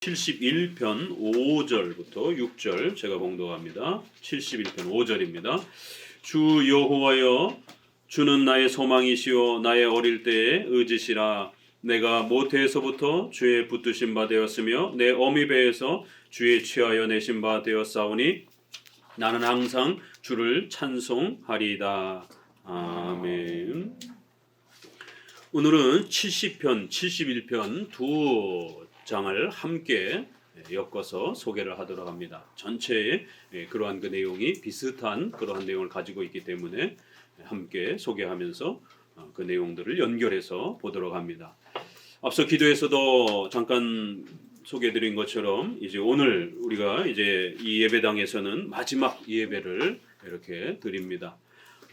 71편 5절부터 6절 제가 봉독합니다. 71편 5절입니다. 주 여호와여, 주는 나의 소망이시오 나의 어릴 때의 의지시라. 내가 모태에서부터 주의 붙드신 바 되었으며 내 어미 배에서 주의 취하여 내신 바 되었사오니 나는 항상 주를 찬송하리이다. 아멘. 오늘은 70편, 71편 두 장을 함께 엮어서 소개를 하도록 합니다. 전체에 그러한 그 내용이 비슷한 그러한 내용을 가지고 있기 때문에 함께 소개하면서 그 내용들을 연결해서 보도록 합니다. 앞서 기도에서도 잠깐 소개해드린 것처럼 이제 오늘 우리가 이제 이 예배당에서는 마지막 예배를 이렇게 드립니다.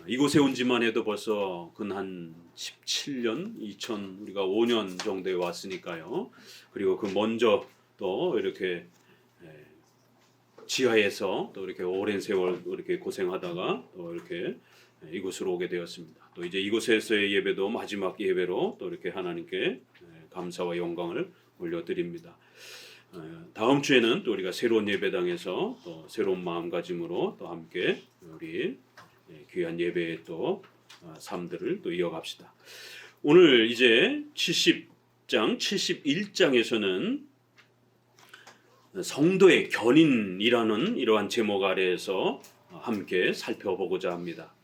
이곳에 온 지만 해도 벌써 한 17년, 우리가 5년 정도에 왔으니까요. 그리고 그 먼저 또 이렇게 지하에서 또 이렇게 오랜 세월 이렇게 고생하다가 또 이렇게 이곳으로 오게 되었습니다. 또 이제 이곳에서의 예배도 마지막 예배로 또 이렇게 하나님께 감사와 영광을 올려드립니다. 다음 주에는 또 우리가 새로운 예배당에서 또 새로운 마음가짐으로 또 함께 우리 귀한 예배의 또 삶들을 또 이어갑시다. 오늘 이제 70장, 71장에서는 성도의 견인이라는 이러한 제목 아래에서 함께 살펴보고자 합니다.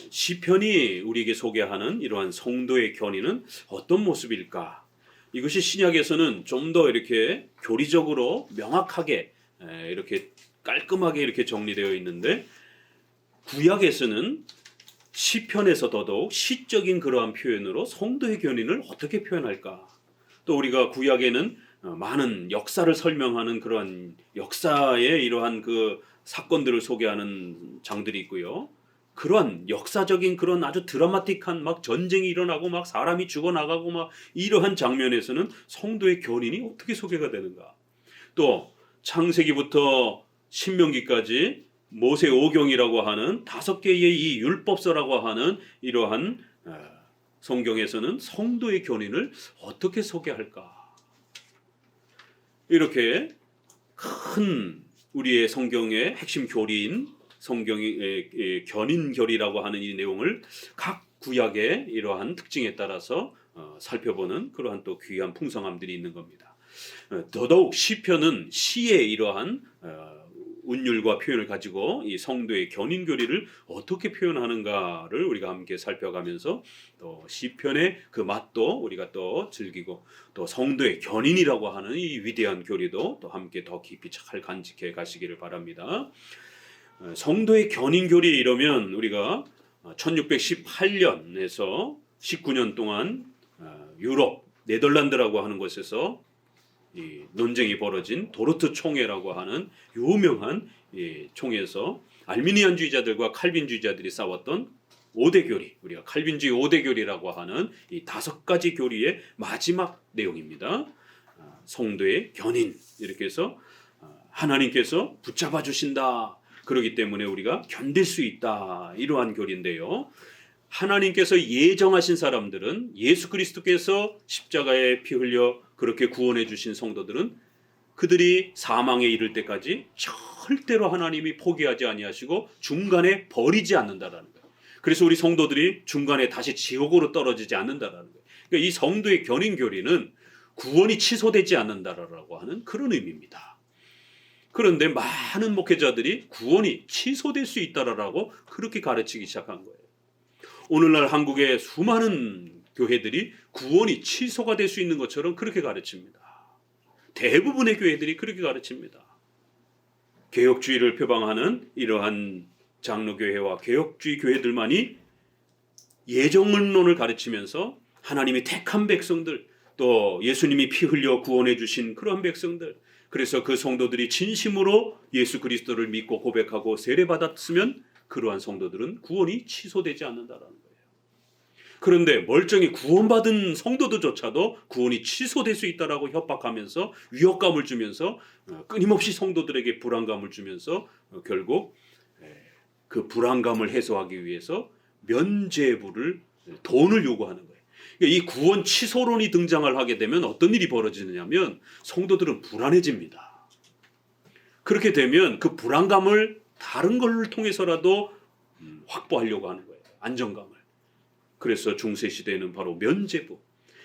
시편이 우리에게 소개하는 이러한 성도의 견인은 어떤 모습일까? 이것이 신약에서는 좀 더 이렇게 교리적으로 명확하게 이렇게 깔끔하게 이렇게 정리되어 있는데 구약에서는 시편에서 더더욱 시적인 그러한 표현으로 성도의 견인을 어떻게 표현할까? 또 우리가 구약에는 많은 역사를 설명하는 그러한 역사의 이러한 그 사건들을 소개하는 장들이 있고요. 그러한 역사적인 그런 아주 드라마틱한 막 전쟁이 일어나고 막 사람이 죽어나가고 막 이러한 장면에서는 성도의 견인이 어떻게 소개가 되는가? 또 창세기부터 신명기까지 모세 오경이라고 하는 5개의 이 율법서라고 하는 이러한 성경에서는 성도의 견인을 어떻게 소개할까? 이렇게 큰 우리의 성경의 핵심 교리인 성경의 견인교리라고 하는 이 내용을 각 구약의 이러한 특징에 따라서 살펴보는 그러한 또 귀한 풍성함들이 있는 겁니다. 더더욱 시편은 시의 이러한 운율과 표현을 가지고 이 성도의 견인교리를 어떻게 표현하는가를 우리가 함께 살펴가면서 또 시편의 그 맛도 우리가 또 즐기고 또 성도의 견인이라고 하는 이 위대한 교리도 또 함께 더 깊이 잘 간직해 가시기를 바랍니다. 성도의 견인교리 이러면 우리가 1618년에서 19년 동안 유럽 네덜란드라고 하는 곳에서 이 논쟁이 벌어진 도르트 총회라고 하는 유명한 총회에서 알미니안주의자들과 칼빈주의자들이 싸웠던 5대 교리, 우리가 칼빈주의 5대 교리라고 하는 이 5가지 교리의 마지막 내용입니다. 성도의 견인, 이렇게 해서 하나님께서 붙잡아 주신다. 그렇기 때문에 우리가 견딜 수 있다. 이러한 교리인데요. 하나님께서 예정하신 사람들은 예수 그리스도께서 십자가에 피 흘려 그렇게 구원해 주신 성도들은 그들이 사망에 이를 때까지 절대로 하나님이 포기하지 아니하시고 중간에 버리지 않는다라는 거예요. 그래서 우리 성도들이 중간에 다시 지옥으로 떨어지지 않는다라는 거예요. 그러니까 이 성도의 견인 교리는 구원이 취소되지 않는다라고 하는 그런 의미입니다. 그런데 많은 목회자들이 구원이 취소될 수 있다라고 그렇게 가르치기 시작한 거예요. 오늘날 한국의 수많은 교회들이 구원이 취소가 될 수 있는 것처럼 그렇게 가르칩니다. 대부분의 교회들이 그렇게 가르칩니다. 개혁주의를 표방하는 이러한 장로교회와 개혁주의 교회들만이 예정론을 가르치면서 하나님이 택한 백성들, 또 예수님이 피 흘려 구원해 주신 그러한 백성들, 그래서 그 성도들이 진심으로 예수 그리스도를 믿고 고백하고 세례받았으면 그러한 성도들은 구원이 취소되지 않는다라는 거예요. 그런데 멀쩡히 구원받은 성도들조차도 구원이 취소될 수 있다라고 협박하면서 위협감을 주면서 끊임없이 성도들에게 불안감을 주면서 결국 그 불안감을 해소하기 위해서 면죄부를 돈을 요구하는 거예요. 이 구원 취소론이 등장을 하게 되면 어떤 일이 벌어지느냐면 성도들은 불안해집니다. 그렇게 되면 그 불안감을 다른 걸 통해서라도 확보하려고 하는 거예요. 안정감을. 그래서 중세 시대에는 바로 면죄부,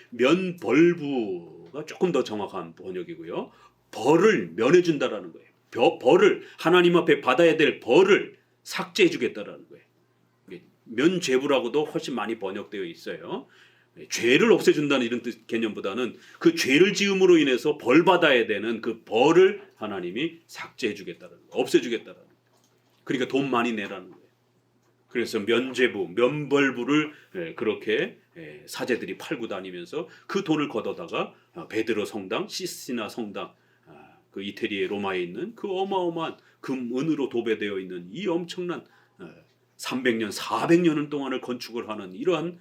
면벌부가 조금 더 정확한 번역이고요. 벌을 면해준다라는 거예요. 벌을 하나님 앞에 받아야 될 벌을 삭제해 주겠다라는 거예요. 면죄부라고도 훨씬 많이 번역되어 있어요. 죄를 없애준다는 이런 개념보다는 그 죄를 지음으로 인해서 벌 받아야 되는 그 벌을 하나님이 삭제해 주겠다는 거예요. 없애 주겠다는 거예요. 그러니까 돈 많이 내라는 거예요. 그래서 면죄부, 면벌부를 그렇게 사제들이 팔고 다니면서 그 돈을 걷어다가 베드로 성당, 시스티나 성당, 그 이태리의 로마에 있는 그 어마어마한 금, 은으로 도배되어 있는 이 엄청난 300년, 400년 동안을 건축을 하는 이러한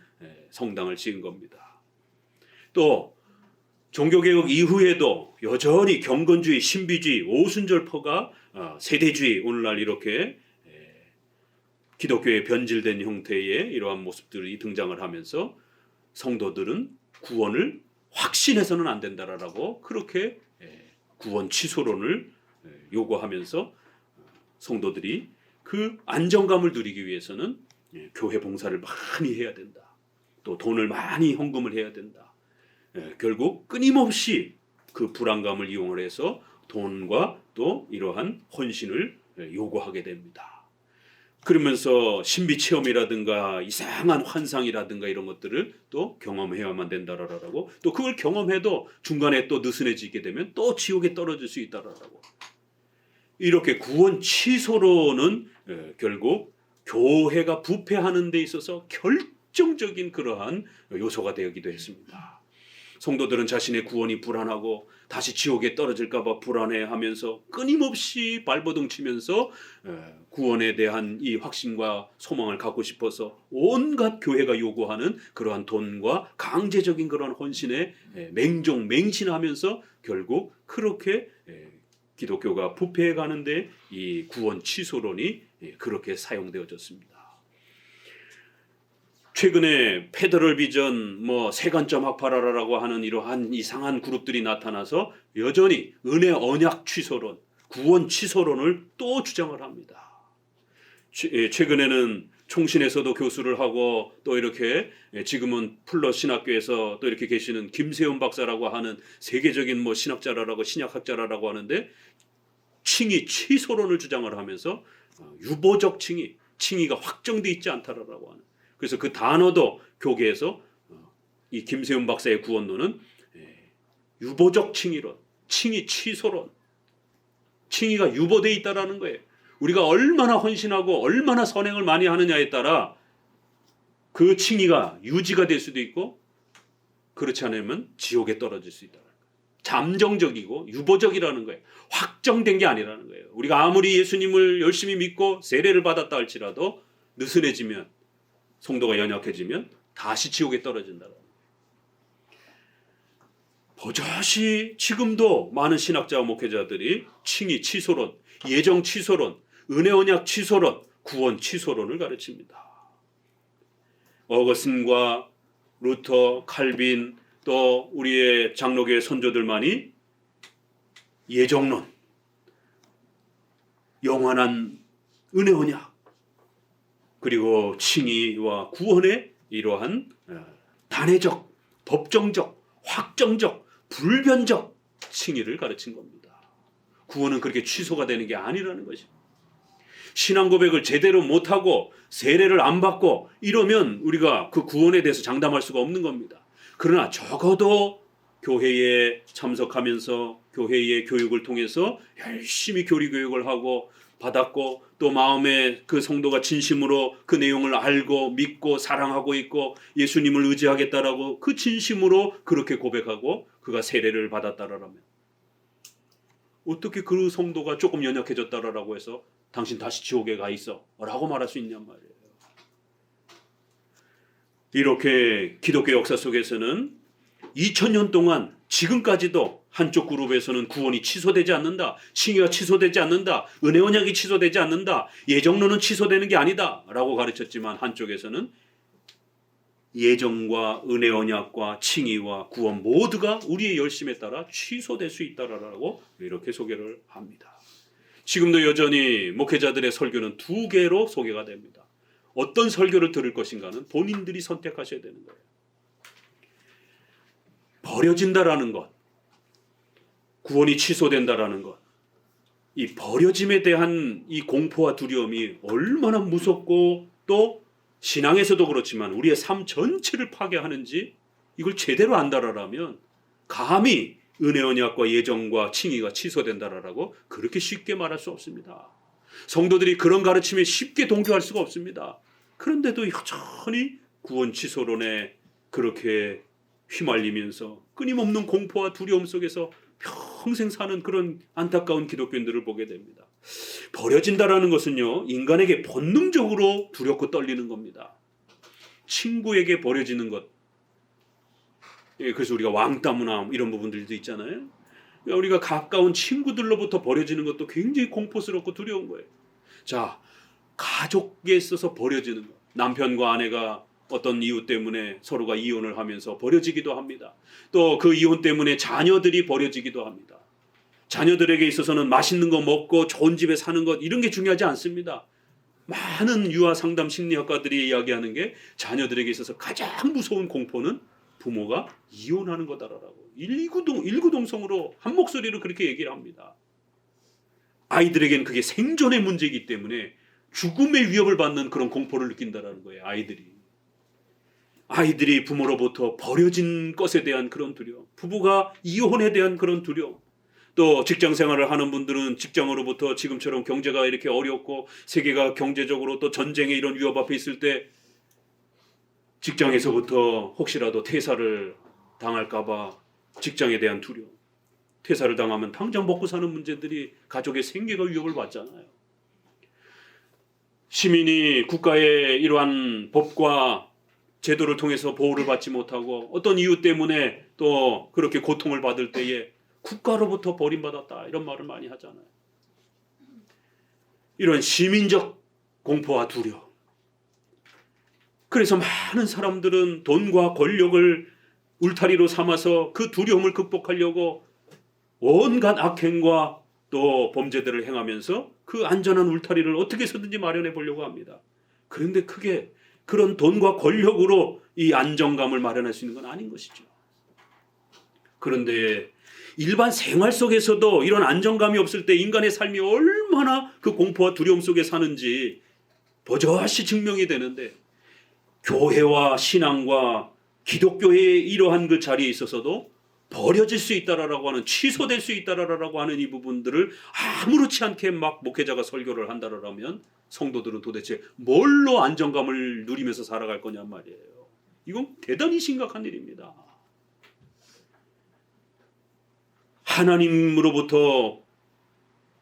성당을 지은 겁니다. 또 종교개혁 이후에도 여전히 경건주의, 신비주의, 오순절퍼가 세대주의, 오늘날 이렇게 기독교의 변질된 형태의 이러한 모습들이 등장을 하면서 성도들은 구원을 확신해서는 안 된다라고 그렇게 구원 취소론을 요구하면서 성도들이 그 안정감을 누리기 위해서는 교회 봉사를 많이 해야 된다. 또 돈을 많이 헌금을 해야 된다. 결국 끊임없이 그 불안감을 이용을 해서 돈과 또 이러한 헌신을 요구하게 됩니다. 그러면서 신비 체험이라든가 이상한 환상이라든가 이런 것들을 또 경험해야만 된다라고, 또 그걸 경험해도 중간에 또 느슨해지게 되면 또 지옥에 떨어질 수 있다라고. 이렇게 구원 취소로는 결국 교회가 부패하는 데 있어서 결정적인 그러한 요소가 되기도 했습니다. 성도들은 자신의 구원이 불안하고 다시 지옥에 떨어질까 봐 불안해하면서 끊임없이 발버둥 치면서 구원에 대한 이 확신과 소망을 갖고 싶어서 온갖 교회가 요구하는 그러한 돈과 강제적인 그러한 헌신에 맹신하면서 결국 그렇게 기독교가 부패해 가는데 이 구원 취소론이 그렇게 사용되어졌습니다. 최근에 페더럴 비전, 세관점 학파라라고 하는 이러한 이상한 그룹들이 나타나서 여전히 은혜 언약 취소론, 구원 취소론을 또 주장을 합니다. 최근에는 총신에서도 교수를 하고 또 이렇게 지금은 풀러 신학교에서 또 이렇게 계시는 김세훈 박사라고 하는 세계적인 신학자라고 신약학자라고 하는데 칭의 취소론을 주장을 하면서 유보적 칭의가 확정돼 있지 않다라고 하는. 그래서 그 단어도 교계에서 이 김세훈 박사의 구원론은 유보적 칭의론, 칭의 취소론, 칭의가 유보되어 있다라는 거예요. 우리가 얼마나 헌신하고 얼마나 선행을 많이 하느냐에 따라 그 칭의가 유지가 될 수도 있고 그렇지 않으면 지옥에 떨어질 수 있다. 잠정적이고 유보적이라는 거예요. 확정된 게 아니라는 거예요. 우리가 아무리 예수님을 열심히 믿고 세례를 받았다 할지라도 느슨해지면, 성도가 연약해지면 다시 지옥에 떨어진다는 거예요. 버젓이 지금도 많은 신학자와 목회자들이 칭의 취소론, 예정 취소론, 은혜 언약 취소론, 구원 취소론을 가르칩니다. 어거스틴과 루터, 칼빈, 또 우리의 장로교의 선조들만이 예정론, 영원한 은혜 언약, 그리고 칭의와 구원의 이러한 단회적, 법정적, 확정적, 불변적 칭의를 가르친 겁니다. 구원은 그렇게 취소가 되는 게 아니라는 것입니다. 신앙 고백을 제대로 못하고 세례를 안 받고 이러면 우리가 그 구원에 대해서 장담할 수가 없는 겁니다. 그러나 적어도 교회에 참석하면서 교회의 교육을 통해서 열심히 교리 교육을 하고 받았고 또 마음에 그 성도가 진심으로 그 내용을 알고 믿고 사랑하고 있고 예수님을 의지하겠다라고 그 진심으로 그렇게 고백하고 그가 세례를 받았다라면 어떻게 그 성도가 조금 연약해졌다라고 해서 당신 다시 지옥에 가 있어 라고 말할 수 있냔 말이에요. 이렇게 기독교 역사 속에서는 2000년 동안 지금까지도 한쪽 그룹에서는 구원이 취소되지 않는다, 칭의가 취소되지 않는다, 은혜 언약이 취소되지 않는다, 예정론은 취소되는 게 아니다 라고 가르쳤지만 한쪽에서는 예정과 은혜 언약과 칭의와 구원 모두가 우리의 열심에 따라 취소될 수 있다라고 이렇게 소개를 합니다. 지금도 여전히 목회자들의 설교는 두 개로 소개가 됩니다. 어떤 설교를 들을 것인가는 본인들이 선택하셔야 되는 거예요. 버려진다라는 것, 구원이 취소된다라는 것, 이 버려짐에 대한 이 공포와 두려움이 얼마나 무섭고 또 신앙에서도 그렇지만 우리의 삶 전체를 파괴하는지 이걸 제대로 안다라면 감히 은혜 언약과 예정과 칭의가 취소된다라고 그렇게 쉽게 말할 수 없습니다. 성도들이 그런 가르침에 쉽게 동조할 수가 없습니다. 그런데도 여전히 구원 취소론에 그렇게 휘말리면서 끊임없는 공포와 두려움 속에서 평생 사는 그런 안타까운 기독교인들을 보게 됩니다. 버려진다라는 것은요, 인간에게 본능적으로 두렵고 떨리는 겁니다. 친구에게 버려지는 것, 그래서 우리가 왕따문화 이런 부분들도 있잖아요. 우리가 가까운 친구들로부터 버려지는 것도 굉장히 공포스럽고 두려운 거예요. 자, 가족에 있어서 버려지는 것, 남편과 아내가 어떤 이유 때문에 서로가 이혼을 하면서 버려지기도 합니다. 또 그 이혼 때문에 자녀들이 버려지기도 합니다. 자녀들에게 있어서는 맛있는 거 먹고 좋은 집에 사는 것 이런 게 중요하지 않습니다. 많은 유아 상담 심리학가들이 이야기하는 게 자녀들에게 있어서 가장 무서운 공포는 부모가 이혼하는 거다라고 일구동성으로 한 목소리로 그렇게 얘기를 합니다. 아이들에게는 그게 생존의 문제이기 때문에 죽음의 위협을 받는 그런 공포를 느낀다라는 거예요. 아이들이 부모로부터 버려진 것에 대한 그런 두려움, 부부가 이혼에 대한 그런 두려움, 또 직장 생활을 하는 분들은 직장으로부터 지금처럼 경제가 이렇게 어렵고 세계가 경제적으로 또 전쟁의 이런 위협 앞에 있을 때 직장에서부터 혹시라도 퇴사를 당할까봐 직장에 대한 두려움, 퇴사를 당하면 당장 먹고 사는 문제들이 가족의 생계가 위협을 받잖아요. 시민이 국가의 이러한 법과 제도를 통해서 보호를 받지 못하고 어떤 이유 때문에 또 그렇게 고통을 받을 때에 국가로부터 버림받았다 이런 말을 많이 하잖아요. 이런 시민적 공포와 두려움. 그래서 많은 사람들은 돈과 권력을 울타리로 삼아서 그 두려움을 극복하려고 온갖 악행과 또 범죄들을 행하면서 그 안전한 울타리를 어떻게 해서든지 마련해 보려고 합니다. 그런데 크게 그런 돈과 권력으로 이 안정감을 마련할 수 있는 건 아닌 것이죠. 그런데 일반 생활 속에서도 이런 안정감이 없을 때 인간의 삶이 얼마나 그 공포와 두려움 속에 사는지 버젓이 증명이 되는데, 교회와 신앙과 기독교의 이러한 그 자리에 있어서도 버려질 수 있다라고 하는, 취소될 수 있다라고 하는 이 부분들을 아무렇지 않게 막 목회자가 설교를 한다라면 성도들은 도대체 뭘로 안정감을 누리면서 살아갈 거냔 말이에요. 이건 대단히 심각한 일입니다. 하나님으로부터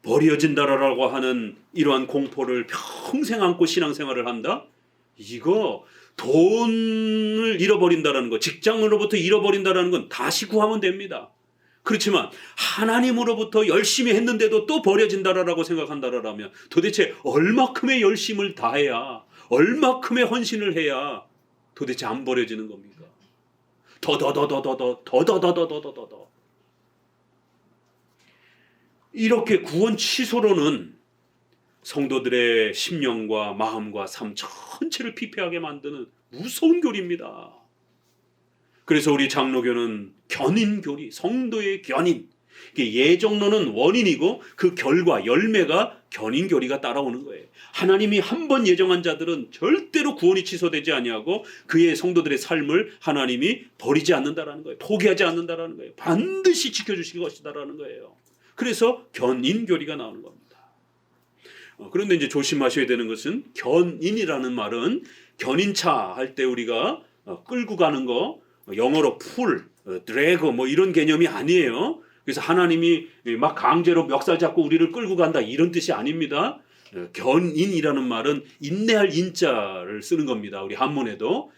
버려진다라고 하는 이러한 공포를 평생 안고 신앙생활을 한다? 이거 돈을 잃어버린다라는 거, 직장으로부터 잃어버린다라는 건 다시 구하면 됩니다. 그렇지만 하나님으로부터 열심히 했는데도 또 버려진다라고 생각한다라면 도대체 얼마큼의 열심을 다해야, 얼마큼의 헌신을 해야 도대체 안 버려지는 겁니까? 더더더더더더 이렇게 구원 취소로는 성도들의 심령과 마음과 삶 전체를 피폐하게 만드는 무서운 교리입니다. 그래서 우리 장로교는 견인교리, 성도의 견인, 예정론은 원인이고 그 결과, 열매가 견인교리가 따라오는 거예요. 하나님이 한 번 예정한 자들은 절대로 구원이 취소되지 아니하고 그의 성도들의 삶을 하나님이 버리지 않는다라는 거예요. 포기하지 않는다라는 거예요. 반드시 지켜주실 것이다라는 거예요. 그래서 견인교리가 나오는 겁니다. 그런데 이제 조심하셔야 되는 것은, 견인이라는 말은 견인차 할 때 우리가 끌고 가는 거, 영어로 풀, 드래그 뭐 이런 개념이 아니에요. 그래서 하나님이 막 강제로 멱살 잡고 우리를 끌고 간다 이런 뜻이 아닙니다. 견인이라는 말은 인내할 인자를 쓰는 겁니다. 우리 한문에도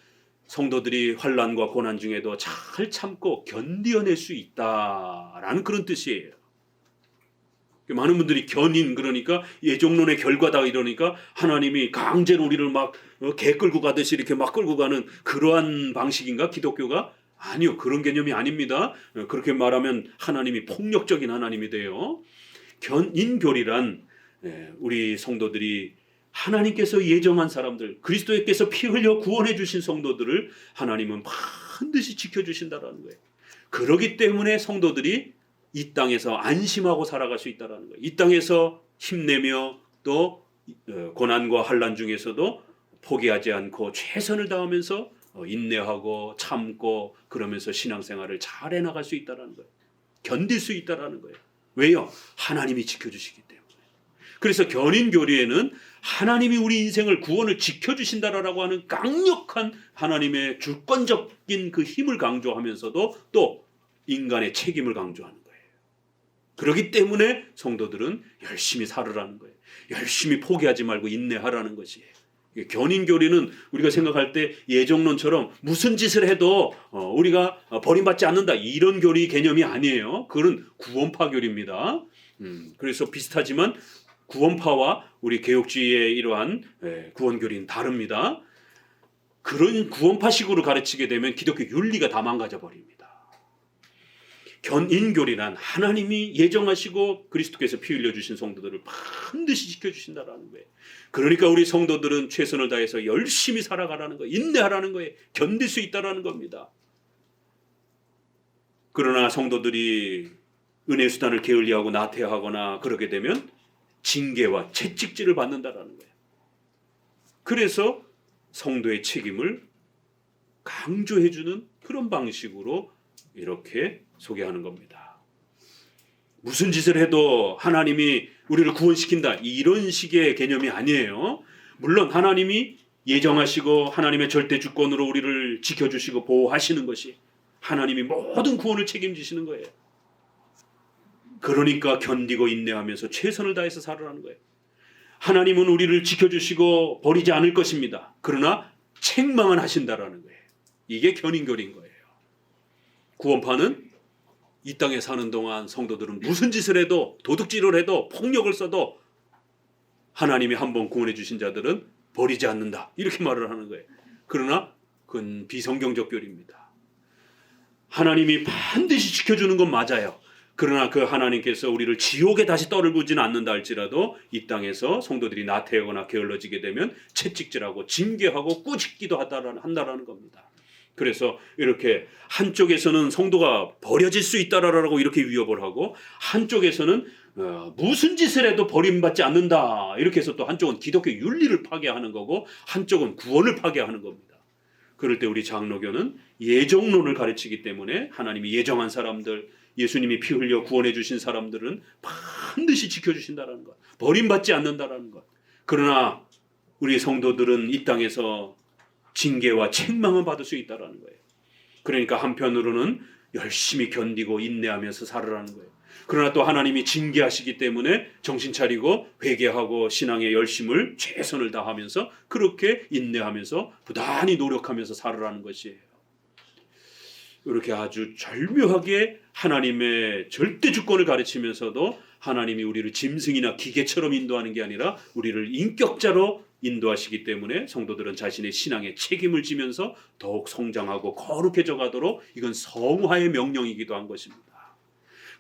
성도들이 환난과 고난 중에도 잘 참고 견디어낼 수 있다라는 그런 뜻이에요. 많은 분들이 견인, 그러니까 예정론의 결과다 이러니까 하나님이 강제로 우리를 막 개 끌고 가듯이 이렇게 막 끌고 가는 그러한 방식인가 기독교가? 아니요, 그런 개념이 아닙니다. 그렇게 말하면 하나님이 폭력적인 하나님이 돼요. 견인교리란 우리 성도들이 하나님께서 예정한 사람들, 그리스도께서 피 흘려 구원해 주신 성도들을 하나님은 반드시 지켜주신다라는 거예요. 그렇기 때문에 성도들이 이 땅에서 안심하고 살아갈 수 있다는 거예요. 이 땅에서 힘내며 또 고난과 환난 중에서도 포기하지 않고 최선을 다하면서 인내하고 참고 그러면서 신앙생활을 잘 해나갈 수 있다는 거예요. 견딜 수 있다는 거예요. 왜요? 하나님이 지켜주시기 때문에. 그래서 견인교리에는 하나님이 우리 인생을 구원을 지켜주신다라고 하는 강력한 하나님의 주권적인 그 힘을 강조하면서도 또 인간의 책임을 강조하는 거예요. 그렇기 때문에 성도들은 열심히 살으라는 거예요. 열심히 포기하지 말고 인내하라는 것이에요. 견인교리는 우리가 생각할 때 예정론처럼 무슨 짓을 해도 우리가 버림받지 않는다 이런 교리 개념이 아니에요. 그건 구원파 교리입니다. 그래서 비슷하지만 구원파와 우리 개혁주의의 이러한 구원교리는 다릅니다. 그런 구원파식으로 가르치게 되면 기독교 윤리가 다 망가져 버립니다. 견인교리란 하나님이 예정하시고 그리스도께서 피 흘려주신 성도들을 반드시 지켜주신다라는 거예요. 그러니까 우리 성도들은 최선을 다해서 열심히 살아가라는 거예요. 인내하라는 거예요. 견딜 수 있다라는 겁니다. 그러나 성도들이 은혜 수단을 게을리하고 나태하거나 그러게 되면 징계와 채찍질을 받는다라는 거예요. 그래서 성도의 책임을 강조해주는 그런 방식으로 이렇게 소개하는 겁니다. 무슨 짓을 해도 하나님이 우리를 구원시킨다 이런 식의 개념이 아니에요. 물론 하나님이 예정하시고 하나님의 절대 주권으로 우리를 지켜주시고 보호하시는 것이 하나님이 모든 구원을 책임지시는 거예요. 그러니까 견디고 인내하면서 최선을 다해서 살아라는 거예요. 하나님은 우리를 지켜주시고 버리지 않을 것입니다. 그러나 책망은 하신다라는 거예요. 이게 견인교리인 거예요. 구원파는 이 땅에 사는 동안 성도들은 무슨 짓을 해도 도둑질을 해도 폭력을 써도 하나님이 한번 구원해 주신 자들은 버리지 않는다 이렇게 말을 하는 거예요. 그러나 그건 비성경적 교리입니다. 하나님이 반드시 지켜주는 건 맞아요. 그러나 그 하나님께서 우리를 지옥에 다시 떠들고지는 않는다 할지라도 이 땅에서 성도들이 나태하거나 게을러지게 되면 채찍질하고 징계하고 꾸짖기도 한다라는 겁니다. 그래서 이렇게 한쪽에서는 성도가 버려질 수 있다라고 이렇게 위협을 하고 한쪽에서는 무슨 짓을 해도 버림받지 않는다 이렇게 해서 또 한쪽은 기독교 윤리를 파괴하는 거고 한쪽은 구원을 파괴하는 겁니다. 그럴 때 우리 장로교는 예정론을 가르치기 때문에 하나님이 예정한 사람들 예수님이 피 흘려 구원해 주신 사람들은 반드시 지켜주신다라는 것, 버림받지 않는다라는 것. 그러나 우리 성도들은 이 땅에서 징계와 책망을 받을 수 있다라는 거예요. 그러니까 한편으로는 열심히 견디고 인내하면서 살으라는 거예요. 그러나 또 하나님이 징계하시기 때문에 정신 차리고 회개하고 신앙의 열심을 최선을 다하면서 그렇게 인내하면서 부단히 노력하면서 살으라는 것이에요. 이렇게 아주 절묘하게 하나님의 절대 주권을 가르치면서도 하나님이 우리를 짐승이나 기계처럼 인도하는 게 아니라 우리를 인격자로 인도하시기 때문에 성도들은 자신의 신앙에 책임을 지면서 더욱 성장하고 거룩해져 가도록 이건 성화의 명령이기도 한 것입니다.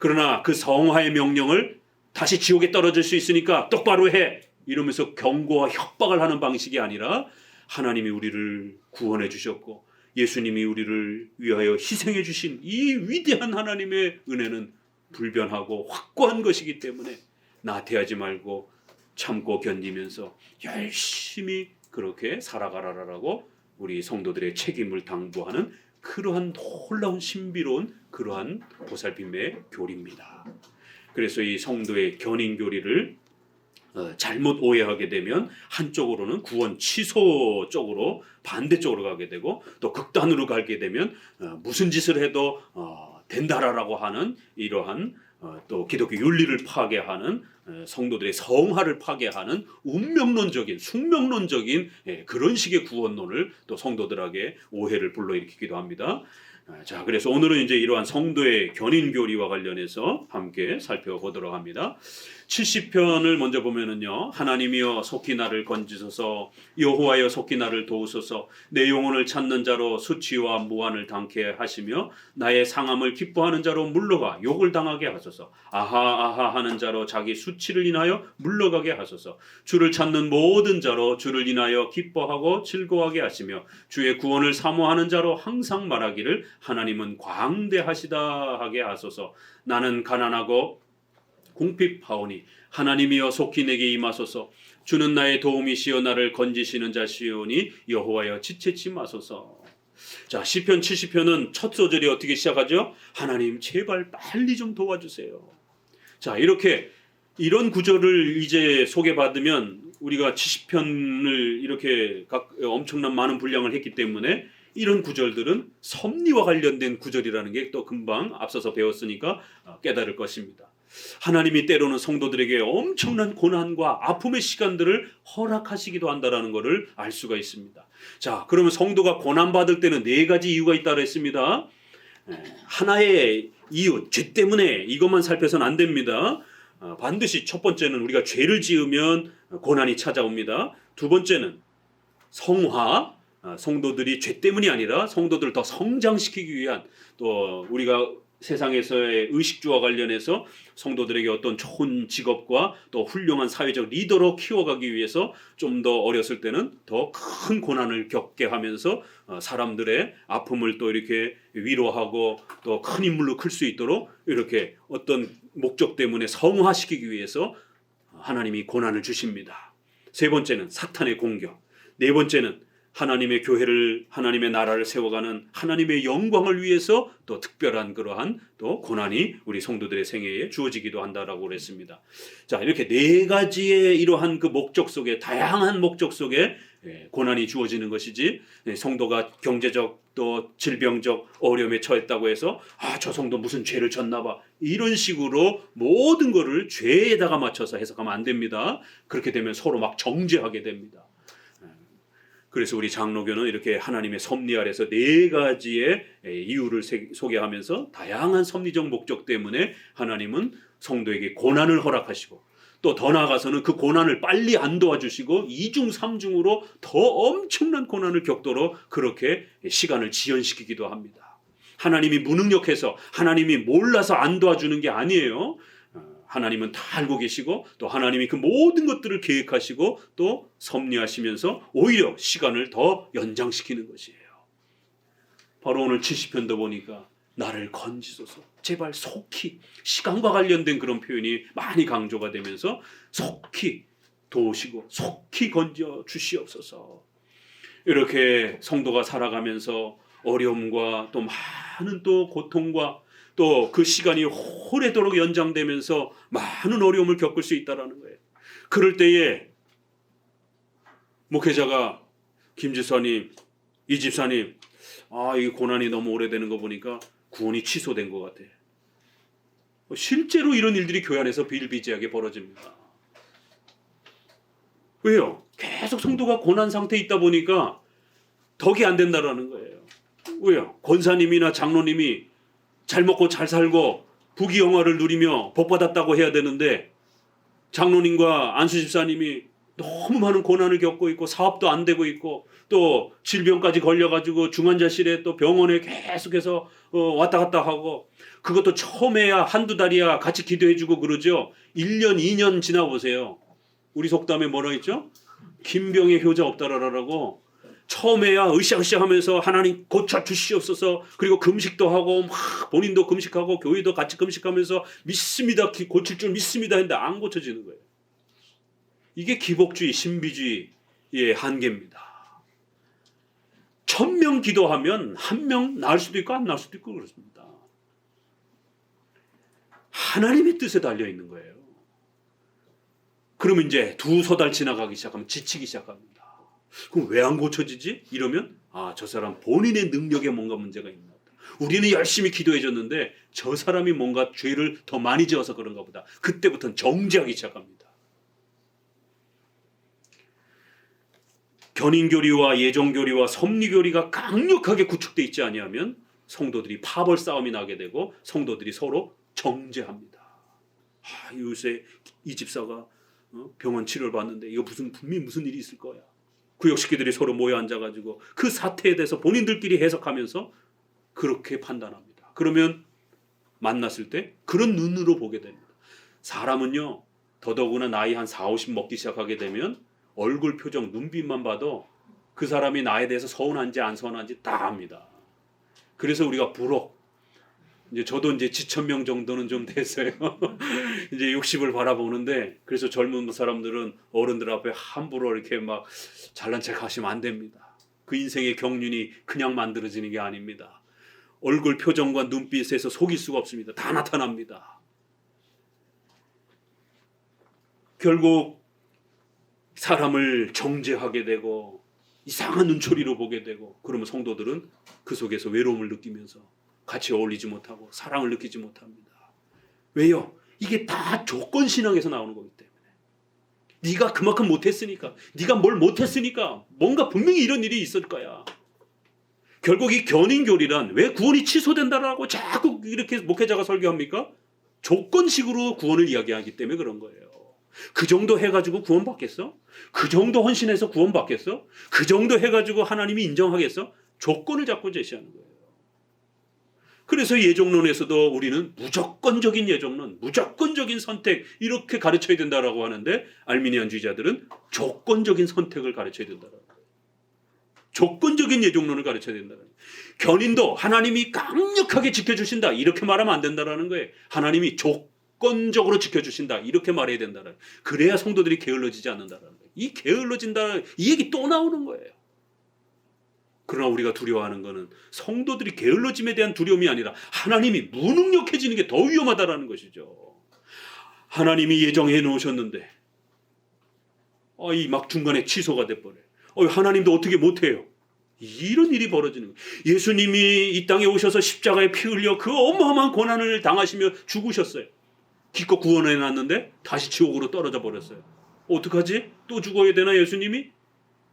그러나 그 성화의 명령을 다시 지옥에 떨어질 수 있으니까 똑바로 해 이러면서 경고와 협박을 하는 방식이 아니라 하나님이 우리를 구원해 주셨고 예수님이 우리를 위하여 희생해 주신 이 위대한 하나님의 은혜는 불변하고 확고한 것이기 때문에 나태하지 말고 참고 견디면서 열심히 그렇게 살아가라라고 우리 성도들의 책임을 당부하는 그러한 놀라운 신비로운 그러한 보살핌의 교리입니다. 그래서 이 성도의 견인교리를 잘못 오해하게 되면 한쪽으로는 구원 취소 쪽으로 반대쪽으로 가게 되고 또 극단으로 가게 되면 무슨 짓을 해도 된다라고 하는 이러한 또 기독교 윤리를 파괴하는 성도들의 성화를 파괴하는 운명론적인 숙명론적인 그런 식의 구원론을 또 성도들에게 오해를 불러일으키기도 합니다. 자, 그래서 오늘은 이제 이러한 성도의 견인교리와 관련해서 함께 살펴보도록 합니다. 70편을 먼저 보면은요, 하나님이여 속히 나를 건지소서, 여호와여 속히 나를 도우소서, 내 영혼을 찾는 자로 수치와 무한을 당케 하시며 나의 상함을 기뻐하는 자로 물러가 욕을 당하게 하소서. 아하 아하 하는 자로 자기 수치를 인하여 물러가게 하소서. 주를 찾는 모든 자로 주를 인하여 기뻐하고 즐거워하게 하시며 주의 구원을 사모하는 자로 항상 말하기를 하나님은 광대하시다 하게 하소서. 나는 가난하고 궁핍하오니 하나님이여 속히 내게 임하소서. 주는 나의 도움이시여 나를 건지시는 자시오니 여호와여 지체치 마소서. 자, 시편 70편은 첫 소절이 어떻게 시작하죠? 하나님 제발 빨리 좀 도와주세요. 자, 이렇게 이런 구절을 이제 소개받으면 우리가 70편을 이렇게 엄청난 많은 분량을 했기 때문에 이런 구절들은 섭리와 관련된 구절이라는 게 또 금방 앞서서 배웠으니까 깨달을 것입니다. 하나님이 때로는 성도들에게 엄청난 고난과 아픔의 시간들을 허락하시기도 한다는 것을 알 수가 있습니다. 자, 그러면 성도가 고난받을 때는 네 가지 이유가 있다고 했습니다. 하나의 이유, 죄 때문에 이것만 살펴서는 안 됩니다. 반드시 첫 번째는 우리가 죄를 지으면 고난이 찾아옵니다. 두 번째는 성화, 성도들이 죄 때문이 아니라 성도들을 더 성장시키기 위한, 또 우리가 세상에서의 의식주와 관련해서 성도들에게 어떤 좋은 직업과 또 훌륭한 사회적 리더로 키워가기 위해서 좀 더 어렸을 때는 더 큰 고난을 겪게 하면서 사람들의 아픔을 또 이렇게 위로하고 또 큰 인물로 클 수 있도록 이렇게 어떤 목적 때문에 성화시키기 위해서 하나님이 고난을 주십니다. 세 번째는 사탄의 공격, 네 번째는 하나님의 교회를, 하나님의 나라를 세워가는 하나님의 영광을 위해서 또 특별한 그러한 또 고난이 우리 성도들의 생애에 주어지기도 한다라고 그랬습니다. 자, 이렇게 네 가지의 이러한 그 목적 속에, 다양한 목적 속에 고난이 주어지는 것이지, 성도가 경제적 또 질병적 어려움에 처했다고 해서 저 성도 무슨 죄를 졌나 봐, 이런 식으로 모든 것을 죄에다가 맞춰서 해석하면 안 됩니다. 그렇게 되면 서로 막 정죄하게 됩니다. 그래서 우리 장로교는 이렇게 하나님의 섭리 아래서 네 가지의 이유를 소개하면서 다양한 섭리적 목적 때문에 하나님은 성도에게 고난을 허락하시고 또 더 나아가서는 그 고난을 빨리 안 도와주시고 2중 3중으로 더 엄청난 고난을 겪도록 그렇게 시간을 지연시키기도 합니다. 하나님이 무능력해서, 하나님이 몰라서 안 도와주는 게 아니에요. 하나님은 다 알고 계시고 또 하나님이 그 모든 것들을 계획하시고 또 섭리하시면서 오히려 시간을 더 연장시키는 것이에요. 바로 오늘 70편도 보니까 나를 건지소서, 제발 속히, 시간과 관련된 그런 표현이 많이 강조가 되면서 속히 도우시고 속히 건져 주시옵소서. 이렇게 성도가 살아가면서 어려움과 또 많은 또 고통과 또 그 시간이 오래도록 연장되면서 많은 어려움을 겪을 수 있다는 거예요. 그럴 때에 목회자가 김지사님, 이 집사님, 이 고난이 너무 오래되는 거 보니까 구원이 취소된 것 같아. 실제로 이런 일들이 교회 안에서 비일비재하게 벌어집니다. 왜요? 계속 성도가 고난 상태에 있다 보니까 덕이 안 된다라는 거예요. 왜요? 권사님이나 장로님이 잘 먹고 잘 살고 부귀영화를 누리며 복받았다고 해야 되는데 장로님과 안수집사님이 너무 많은 고난을 겪고 있고 사업도 안 되고 있고 또 질병까지 걸려가지고 중환자실에 또 병원에 계속해서 왔다 갔다 하고, 그것도 처음에야 한두 달이야 같이 기도해주고 그러죠. 1년 2년 지나보세요. 우리 속담에 뭐라 했죠? 김병의 효자 없다라라고. 처음에야 으쌰으쌰 하면서 하나님 고쳐 주시옵소서, 그리고 금식도 하고 막 본인도 금식하고 교회도 같이 금식하면서 믿습니다, 고칠 줄 믿습니다 했는데 안 고쳐지는 거예요. 이게 기복주의, 신비주의의 한계입니다. 1000명 기도하면 1명 나을 수도 있고 안 나을 수도 있고 그렇습니다. 하나님의 뜻에 달려 있는 거예요. 그러면 이제 2-3달 지나가기 시작하면 지치기 시작합니다. 그럼 왜 안 고쳐지지? 이러면 저 사람 본인의 능력에 뭔가 문제가 있나 보다. 우리는 열심히 기도해줬는데 저 사람이 뭔가 죄를 더 많이 지어서 그런가 보다. 그때부터는 정죄하기 시작합니다. 견인교리와 예정교리와 섭리교리가 강력하게 구축되어 있지 아니하면 성도들이 파벌 싸움이 나게 되고 성도들이 서로 정죄합니다. 요새 이 집사가 병원 치료를 받는데 이거 분명히 무슨 일이 있을 거야. 구역식구들이 서로 모여 앉아가지고 그 사태에 대해서 본인들끼리 해석하면서 그렇게 판단합니다. 그러면 만났을 때 그런 눈으로 보게 됩니다. 사람은요, 더더구나 나이 한 40, 50 먹기 시작하게 되면 얼굴 표정, 눈빛만 봐도 그 사람이 나에 대해서 서운한지 안 서운한지 다 압니다. 그래서 우리가 이제 저도 이제 지천명 정도는 좀 됐어요. 이제 60을 바라보는데, 그래서 젊은 사람들은 어른들 앞에 함부로 이렇게 막 잘난 척 하시면 안 됩니다. 그 인생의 경륜이 그냥 만들어지는 게 아닙니다. 얼굴 표정과 눈빛에서 속일 수가 없습니다. 다 나타납니다. 결국 사람을 정죄하게 되고 이상한 눈초리로 보게 되고, 그러면 성도들은 그 속에서 외로움을 느끼면서 같이 어울리지 못하고 사랑을 느끼지 못합니다. 왜요? 이게 다 조건신앙에서 나오는 거기 때문에. 네가 그만큼 못했으니까, 네가 뭘 못했으니까 뭔가 분명히 이런 일이 있을 거야. 결국 이 견인교리란 왜 구원이 취소된다라고 자꾸 이렇게 목회자가 설교합니까? 조건식으로 구원을 이야기하기 때문에 그런 거예요. 그 정도 해가지고 구원받겠어? 그 정도 헌신해서 구원받겠어? 그 정도 해가지고 하나님이 인정하겠어? 조건을 자꾸 제시하는 거예요. 그래서 예정론에서도 우리는 무조건적인 예정론, 무조건적인 선택 이렇게 가르쳐야 된다라고 하는데, 알미니안주의자들은 조건적인 선택을 가르쳐야 된다라고 해요. 조건적인 예정론을 가르쳐야 된다는 거예요. 견인도 하나님이 강력하게 지켜주신다 이렇게 말하면 안 된다라는 거예요. 하나님이 조건적으로 지켜주신다 이렇게 말해야 된다는 거예요. 그래야 성도들이 게을러지지 않는다라는 거예요. 이 게을러진다 이 얘기 또 나오는 거예요. 그러나 우리가 두려워하는 것은 성도들이 게을러짐에 대한 두려움이 아니라 하나님이 무능력해지는 게 더 위험하다라는 것이죠. 하나님이 예정해 놓으셨는데 막 중간에 취소가 돼버려요. 하나님도 어떻게 못해요. 이런 일이 벌어지는 거예요. 예수님이 이 땅에 오셔서 십자가에 피 흘려 그 어마어마한 고난을 당하시며 죽으셨어요. 기껏 구원해 놨는데 다시 지옥으로 떨어져 버렸어요. 어떡하지? 또 죽어야 되나 예수님이?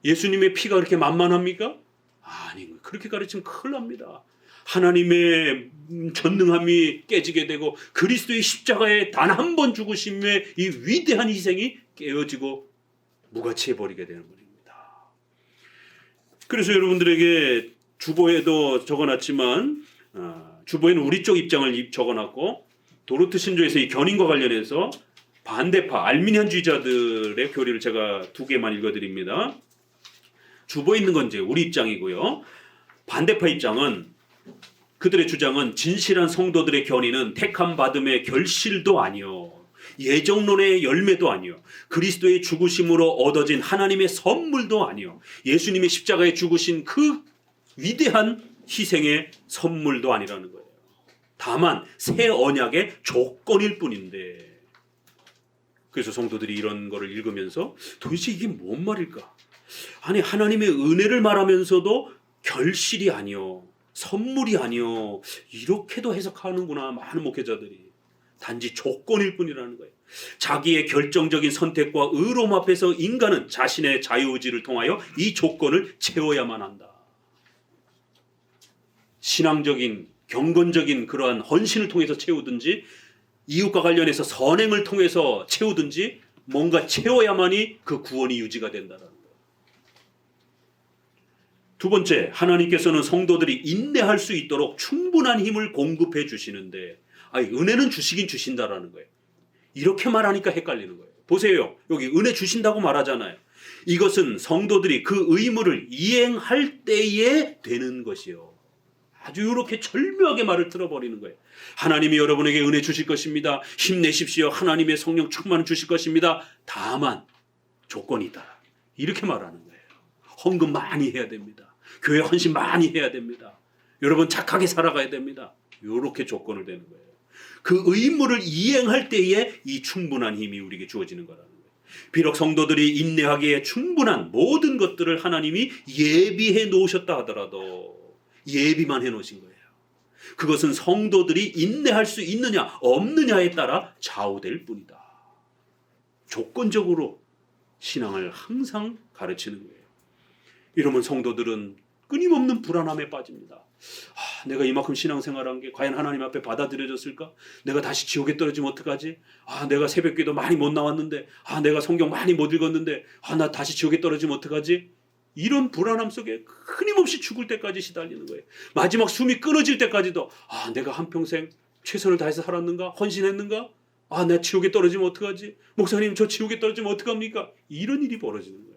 예수님의 피가 그렇게 만만합니까? 아니, 그렇게 가르치면 큰일 납니다. 하나님의 전능함이 깨지게 되고 그리스도의 십자가에 단 한 번 죽으심의 이 위대한 희생이 깨어지고 무가치해버리게 되는 겁니다. 그래서 여러분들에게 주보에도 적어놨지만 주보에는 우리 쪽 입장을 적어놨고, 도르트 신조에서 이 견인과 관련해서 반대파 알미니안주의자들의 교리를 제가 2개만 읽어드립니다. 주보에 있는 건 이제 우리 입장이고요. 반대파 입장은, 그들의 주장은 진실한 성도들의 견인은 택함 받음의 결실도 아니요, 예정론의 열매도 아니요, 그리스도의 죽으심으로 얻어진 하나님의 선물도 아니요, 예수님의 십자가에 죽으신 그 위대한 희생의 선물도 아니라는 거예요. 다만 새 언약의 조건일 뿐인데, 그래서 성도들이 이런 거를 읽으면서 도대체 이게 뭔 말일까? 아니, 하나님의 은혜를 말하면서도 결실이 아니요, 선물이 아니요, 이렇게도 해석하는구나 많은 목회자들이. 단지 조건일 뿐이라는 거예요. 자기의 결정적인 선택과 의로움 앞에서 인간은 자신의 자유의지를 통하여 이 조건을 채워야만 한다. 신앙적인 경건적인 그러한 헌신을 통해서 채우든지 이웃과 관련해서 선행을 통해서 채우든지 뭔가 채워야만이 그 구원이 유지가 된다는 거예요. 두 번째, 하나님께서는 성도들이 인내할 수 있도록 충분한 힘을 공급해 주시는데, 은혜는 주시긴 주신다라는 거예요. 이렇게 말하니까 헷갈리는 거예요. 보세요. 여기 은혜 주신다고 말하잖아요. 이것은 성도들이 그 의무를 이행할 때에 되는 것이요. 아주 이렇게 절묘하게 말을 틀어버리는 거예요. 하나님이 여러분에게 은혜 주실 것입니다. 힘내십시오. 하나님의 성령 충만을 주실 것입니다. 다만 조건이 있다. 이렇게 말하는 거예요. 헌금 많이 해야 됩니다. 교회 헌신 많이 해야 됩니다. 여러분 착하게 살아가야 됩니다. 이렇게 조건을 대는 거예요. 그 의무를 이행할 때에 이 충분한 힘이 우리에게 주어지는 거라는 거예요. 비록 성도들이 인내하기에 충분한 모든 것들을 하나님이 예비해 놓으셨다 하더라도 예비만 해 놓으신 거예요. 그것은 성도들이 인내할 수 있느냐 없느냐에 따라 좌우될 뿐이다. 조건적으로 신앙을 항상 가르치는 거예요. 이러면 성도들은 끊임없는 불안함에 빠집니다. 내가 이만큼 신앙생활한 게 과연 하나님 앞에 받아들여졌을까? 내가 다시 지옥에 떨어지면 어떡하지? 내가 새벽기도 많이 못 나왔는데, 내가 성경 많이 못 읽었는데, 나 다시 지옥에 떨어지면 어떡하지? 이런 불안함 속에 끊임없이 죽을 때까지 시달리는 거예요. 마지막 숨이 끊어질 때까지도 내가 한평생 최선을 다해서 살았는가? 헌신했는가? 내가 지옥에 떨어지면 어떡하지? 목사님, 저 지옥에 떨어지면 어떡합니까? 이런 일이 벌어지는 거예요.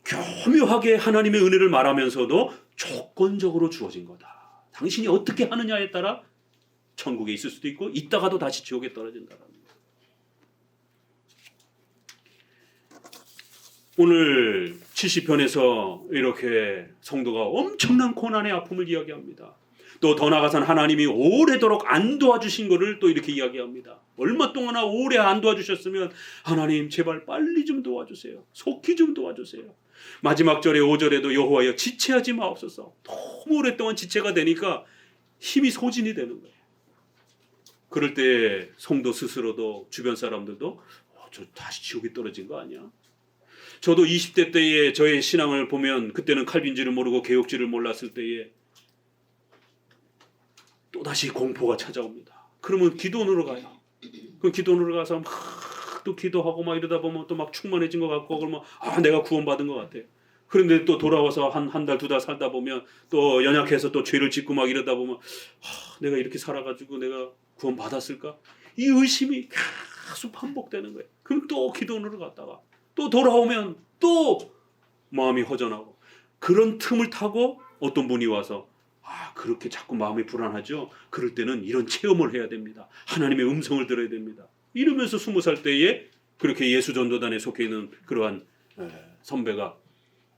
교묘하게 하나님의 은혜를 말하면서도 조건적으로 주어진 거다. 당신이 어떻게 하느냐에 따라 천국에 있을 수도 있고 있다가도 다시 지옥에 떨어진다는 거예요. 오늘 70편에서 이렇게 성도가 엄청난 고난의 아픔을 이야기합니다. 또 더 나아가서는 하나님이 오래도록 안 도와주신 것을 또 이렇게 이야기합니다. 얼마 동안이나 오래 안 도와주셨으면 하나님 제발 빨리 좀 도와주세요. 속히 좀 도와주세요. 마지막 절에 5절에도 여호와여 지체하지 마옵소서. 너무 오랫동안 지체가 되니까 힘이 소진이 되는 거예요. 그럴 때 성도 스스로도 주변 사람들도 저 다시 지옥에 떨어진 거 아니야? 저도 20대 때에 저의 신앙을 보면 그때는 칼빈지를 모르고 개혁지를 몰랐을 때에 또다시 공포가 찾아옵니다. 그러면 기도원으로 가요. 그 기도원으로 가서 막 또 기도하고 막 이러다 보면 또 막 충만해진 것 같고 그러면 내가 구원받은 것 같아요. 그런데 또 돌아와서 한 달, 두 달 살다 보면 또 연약해서 또 죄를 짓고 막 이러다 보면 내가 이렇게 살아가지고 내가 구원받았을까? 이 의심이 계속 반복되는 거예요. 그럼 또 기도원으로 갔다가 또 돌아오면 또 마음이 허전하고 그런 틈을 타고 어떤 분이 와서 그렇게 자꾸 마음이 불안하죠. 그럴 때는 이런 체험을 해야 됩니다. 하나님의 음성을 들어야 됩니다. 이러면서 20살 때에 그렇게 예수전도단에 속해 있는 그러한 선배가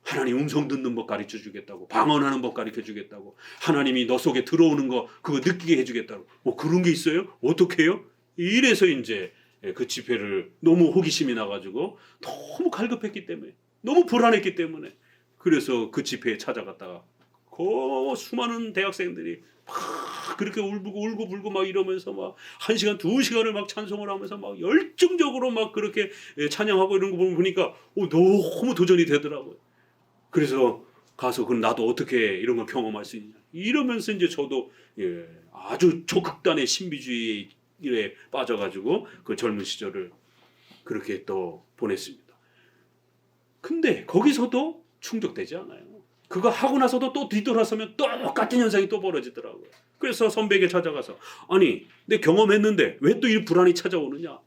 하나님 음성 듣는 법 가르쳐 주겠다고, 방언하는 법 가르쳐 주겠다고, 하나님이 너 속에 들어오는 거 그거 느끼게 해주겠다고. 그런 게 있어요? 어떻게 해요? 이래서 이제 그 집회를 너무 호기심이 나가지고 너무 갈급했기 때문에, 너무 불안했기 때문에 그래서 그 집회에 찾아갔다가 그 수많은 대학생들이 막 그렇게 울고 불고 막 이러면서 막 1시간, 2시간을 막 찬송을 하면서 막 열정적으로 막 그렇게 찬양하고 이런 거 보니까 너무 도전이 되더라고요. 그래서 가서 그럼 나도 어떻게 이런 걸 경험할 수 있냐 이러면서 이제 저도 아주 초극단의 신비주의에 빠져가지고 그 젊은 시절을 그렇게 또 보냈습니다. 근데 거기서도 충족되지 않아요. 그거 하고 나서도 또 뒤돌아서면 똑같은 현상이 또 벌어지더라고요. 그래서 선배에게 찾아가서 내 경험했는데 왜 또 이 불안이 찾아오느냐?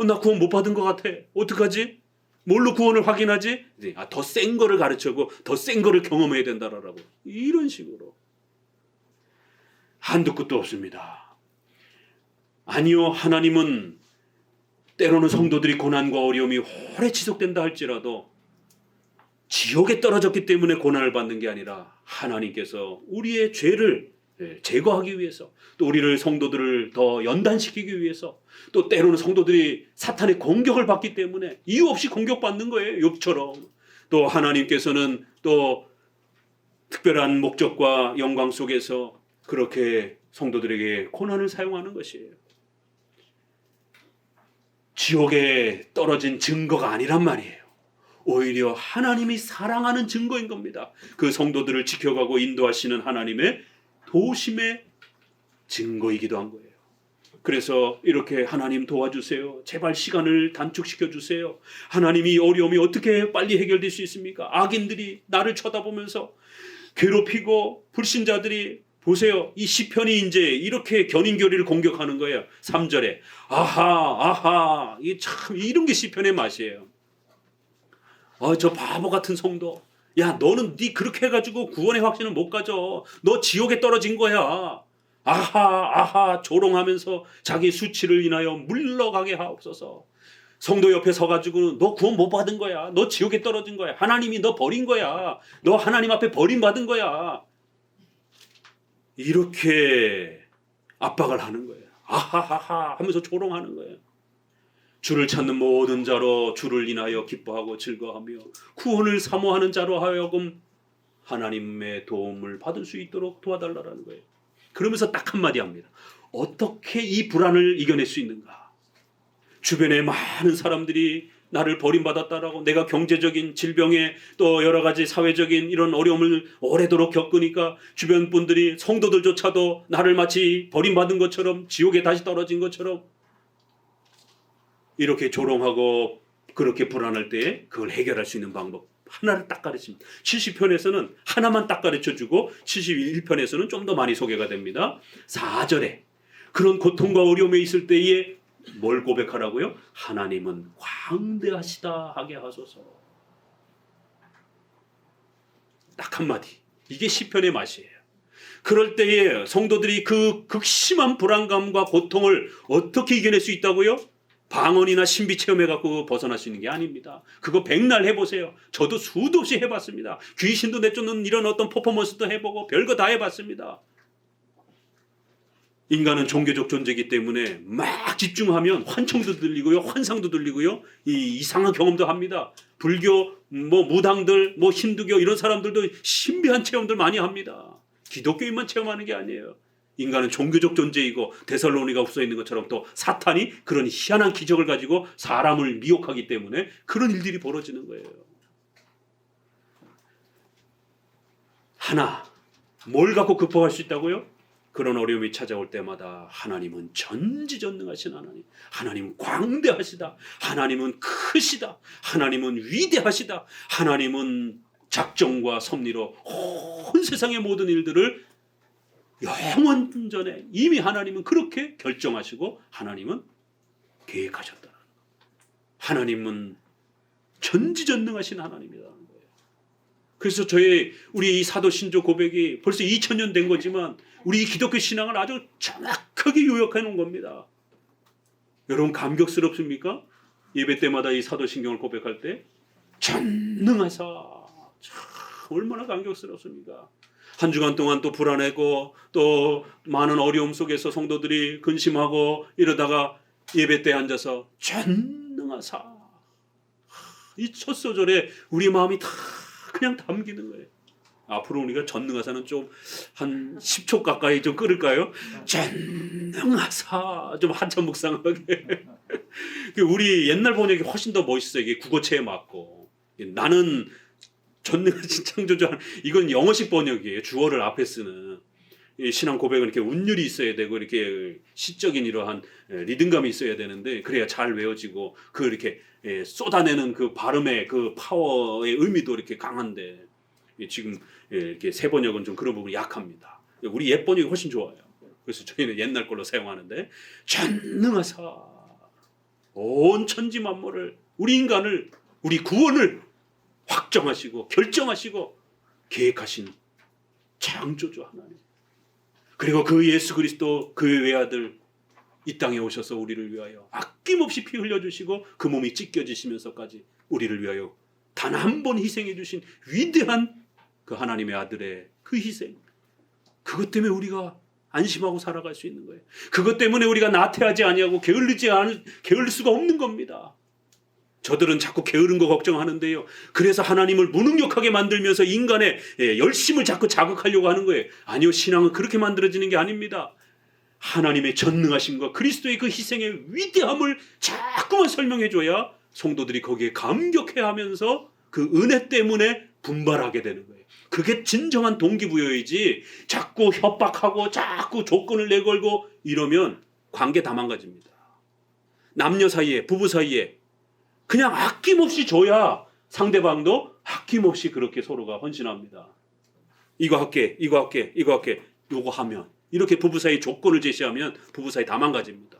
나 구원 못 받은 것 같아. 어떡하지? 뭘로 구원을 확인하지? 더 센 거를 가르쳐고 더 센 거를 경험해야 된다라고. 이런 식으로. 한두 끝도 없습니다. 아니요, 하나님은 때로는 성도들이 고난과 어려움이 오래 지속된다 할지라도 지옥에 떨어졌기 때문에 고난을 받는 게 아니라 하나님께서 우리의 죄를 제거하기 위해서 또 우리를 성도들을 더 연단시키기 위해서 또 때로는 성도들이 사탄의 공격을 받기 때문에 이유 없이 공격받는 거예요. 욥처럼. 또 하나님께서는 또 특별한 목적과 영광 속에서 그렇게 성도들에게 고난을 사용하는 것이에요. 지옥에 떨어진 증거가 아니란 말이에요. 오히려 하나님이 사랑하는 증거인 겁니다. 그 성도들을 지켜가고 인도하시는 하나님의 도심의 증거이기도 한 거예요. 그래서 이렇게 하나님 도와주세요. 제발 시간을 단축시켜 주세요. 하나님이 어려움이 어떻게 빨리 해결될 수 있습니까? 악인들이 나를 쳐다보면서 괴롭히고 불신자들이 보세요. 이 시편이 이제 이렇게 견인교리를 공격하는 거예요. 3절에 아하 이 참 이런 게 시편의 맛이에요. 저 바보 같은 성도. 야, 너는 네 그렇게 해가지고 구원의 확신을 못 가져. 너 지옥에 떨어진 거야. 아하 조롱하면서 자기 수치를 인하여 물러가게 하옵소서. 성도 옆에 서가지고 너 구원 못 받은 거야. 너 지옥에 떨어진 거야. 하나님이 너 버린 거야. 너 하나님 앞에 버림받은 거야. 이렇게 압박을 하는 거예요. 아하하하 하면서 조롱하는 거예요. 주를 찾는 모든 자로 주를 인하여 기뻐하고 즐거워하며 구원을 사모하는 자로 하여금 하나님의 도움을 받을 수 있도록 도와달라는 거예요. 그러면서 딱 한마디 합니다. 어떻게 이 불안을 이겨낼 수 있는가? 주변에 많은 사람들이 나를 버림받았다라고, 내가 경제적인 질병에 또 여러 가지 사회적인 이런 어려움을 오래도록 겪으니까 주변 분들이, 성도들조차도 나를 마치 버림받은 것처럼, 지옥에 다시 떨어진 것처럼 이렇게 조롱하고 그렇게 불안할 때에 그걸 해결할 수 있는 방법 하나를 딱 가르칩니다. 70편에서는 하나만 딱 가르쳐주고 71편에서는 좀 더 많이 소개가 됩니다. 4절에 그런 고통과 어려움에 있을 때에 뭘 고백하라고요? 하나님은 광대하시다 하게 하소서. 딱 한마디. 이게 시편의 맛이에요. 그럴 때에 성도들이 그 극심한 불안감과 고통을 어떻게 이겨낼 수 있다고요? 방언이나 신비 체험해갖고 벗어날 수 있는 게 아닙니다. 그거 백날 해보세요. 저도 수도 없이 해봤습니다. 귀신도 내쫓는 이런 어떤 퍼포먼스도 해보고 별거 다 해봤습니다. 인간은 종교적 존재이기 때문에 막 집중하면 환청도 들리고요, 환상도 들리고요, 이상한 경험도 합니다. 불교, 무당들, 힌두교 이런 사람들도 신비한 체험들 많이 합니다. 기독교인만 체험하는 게 아니에요. 인간은 종교적 존재이고 데살로니가 후서에 있는 것처럼 또 사탄이 그런 희한한 기적을 가지고 사람을 미혹하기 때문에 그런 일들이 벌어지는 거예요. 하나, 뭘 갖고 극복할 수 있다고요? 그런 어려움이 찾아올 때마다 하나님은 전지전능하신 하나님, 하나님은 광대하시다, 하나님은 크시다, 하나님은 위대하시다, 하나님은 작정과 섭리로 온 세상의 모든 일들을 영원 전에 이미 하나님은 그렇게 결정하시고 하나님은 계획하셨다. 하나님은 전지전능하신 하나님이라는 거예요. 그래서 우리 이 사도 신조 고백이 벌써 2000년 된 거지만 우리 기독교 신앙을 아주 정확하게 요약해 놓은 겁니다. 여러분 감격스럽습니까? 예배 때마다 이 사도신경을 고백할 때 전능하사, 참 얼마나 감격스럽습니까? 한 주간 동안 또 불안하고 또 많은 어려움 속에서 성도들이 근심하고 이러다가 예배 때 앉아서 전능하사, 이 첫 소절에 우리 마음이 다 그냥 담기는 거예요. 앞으로 우리가 전능하사는 좀 한 10초 가까이 좀 끌을까요? 전능하사, 좀 한참 묵상하게. 우리 옛날 번역이 훨씬 더 멋있어요. 이게 국어체에 맞고. 나는 전능하신 창조주, 이건 영어식 번역이에요. 주어를 앞에 쓰는. 신앙 고백은 이렇게 운율이 있어야 되고 이렇게 시적인 이러한 리듬감이 있어야 되는데 그래야 잘 외워지고 그 이렇게 쏟아내는 그 발음의 그 파워의 의미도 이렇게 강한데 지금 이렇게 새 번역은 좀 그런 부분이 약합니다. 우리 옛 번역이 훨씬 좋아요. 그래서 저희는 옛날 걸로 사용하는데 전능하사, 온 천지 만물을, 우리 인간을, 우리 구원을 확정하시고 결정하시고 계획하신 창조주 하나님, 그리고 그 예수 그리스도 그의 외아들 이 땅에 오셔서 우리를 위하여 아낌없이 피 흘려주시고 그 몸이 찢겨지시면서까지 우리를 위하여 단 한 번 희생해 주신 위대한 그 하나님의 아들의 그 희생, 그것 때문에 우리가 안심하고 살아갈 수 있는 거예요. 그것 때문에 우리가 나태하지 아니하고 게을릴 수가 없는 겁니다. 저들은 자꾸 게으른 거 걱정하는데요. 그래서 하나님을 무능력하게 만들면서 인간의 열심을 자꾸 자극하려고 하는 거예요. 아니요, 신앙은 그렇게 만들어지는 게 아닙니다. 하나님의 전능하심과 그리스도의 그 희생의 위대함을 자꾸만 설명해줘야 성도들이 거기에 감격해하면서 그 은혜 때문에 분발하게 되는 거예요. 그게 진정한 동기부여이지 자꾸 협박하고 자꾸 조건을 내걸고 이러면 관계 다 망가집니다. 남녀 사이에, 부부 사이에 그냥 아낌없이 줘야 상대방도 아낌없이 그렇게 서로가 헌신합니다. 이거 할게, 이거 할게, 이거 할게, 요거 하면, 이렇게 부부 사이 조건을 제시하면 부부 사이 다 망가집니다.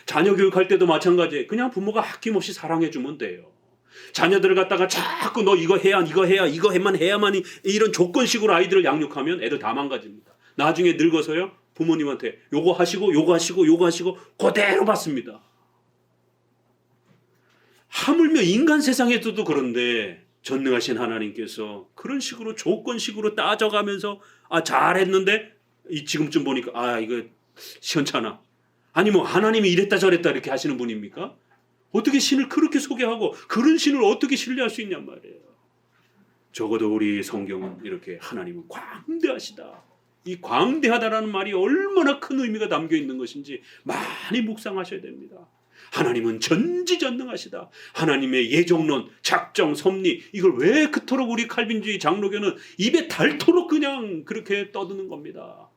자녀 교육할 때도 마찬가지예요. 그냥 부모가 아낌없이 사랑해주면 돼요. 자녀들을 갖다가 자꾸 너 이거 해야, 이거 해야, 이거만 해야만, 이런 조건식으로 아이들을 양육하면 애들 다 망가집니다. 나중에 늙어서요, 부모님한테 요거 하시고 요거 하시고 요거 하시고 그대로 받습니다. 하물며 인간 세상에서도 그런데 전능하신 하나님께서 그런 식으로 조건식으로 따져가면서 잘했는데 지금쯤 보니까 이거 시원찮아. 아니 하나님이 이랬다 저랬다 이렇게 하시는 분입니까? 어떻게 신을 그렇게 소개하고 그런 신을 어떻게 신뢰할 수 있냔 말이에요. 적어도 우리 성경은 이렇게 하나님은 광대하시다. 이 광대하다라는 말이 얼마나 큰 의미가 담겨 있는 것인지 많이 묵상하셔야 됩니다. 하나님은 전지전능하시다. 하나님의 예정론, 작정, 섭리, 이걸 왜 그토록 우리 칼빈주의 장로교는 입에 닳도록 그냥 그렇게 떠드는 겁니다.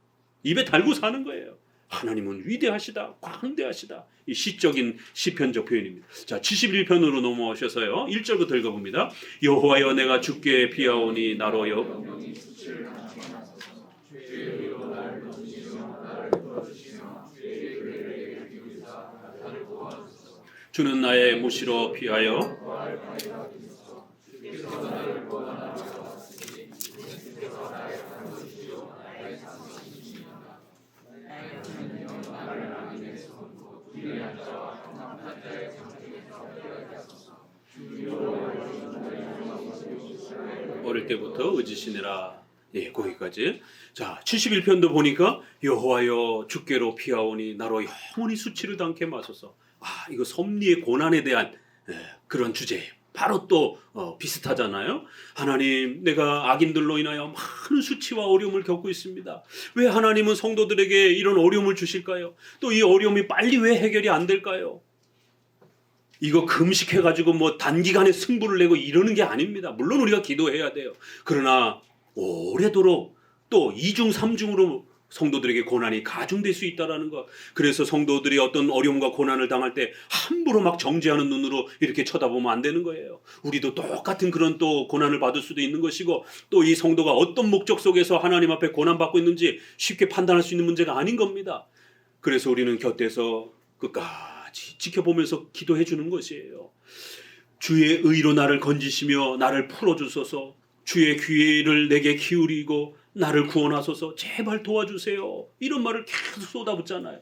입에 달고 사는 거예요. 하나님은 위대하시다, 광대하시다. 이 시적인 시편적 표현입니다. 자, 71편으로 넘어오셔서요, 1절부터 읽어봅니다. 여호와여, 내가 주께 피하오니 나로 주는 나의 무시로 피하여 어릴 때부터 의지시니라. 예, 거기까지. 자, 71편도 보니까 여호와여, 주께로 피하오니 나로 영원히 수치를 당케 마소서. 이거 섭리의 고난에 대한 그런 주제예요. 바로 또 비슷하잖아요. 하나님, 내가 악인들로 인하여 많은 수치와 어려움을 겪고 있습니다. 왜 하나님은 성도들에게 이런 어려움을 주실까요? 또 이 어려움이 빨리 왜 해결이 안 될까요? 이거 금식해가지고 뭐 단기간에 승부를 내고 이러는 게 아닙니다. 물론 우리가 기도해야 돼요. 그러나 오래도록 또 2중 3중으로 성도들에게 고난이 가중될 수 있다는 것. 그래서 성도들이 어떤 어려움과 고난을 당할 때 함부로 막 정죄하는 눈으로 이렇게 쳐다보면 안 되는 거예요. 우리도 똑같은 그런 또 고난을 받을 수도 있는 것이고, 또 이 성도가 어떤 목적 속에서 하나님 앞에 고난받고 있는지 쉽게 판단할 수 있는 문제가 아닌 겁니다. 그래서 우리는 곁에서 끝까지 지켜보면서 기도해 주는 것이에요. 주의 의로 나를 건지시며 나를 풀어주소서. 주의 귀를 내게 기울이고 나를 구원하소서. 제발 도와주세요. 이런 말을 계속 쏟아붓잖아요.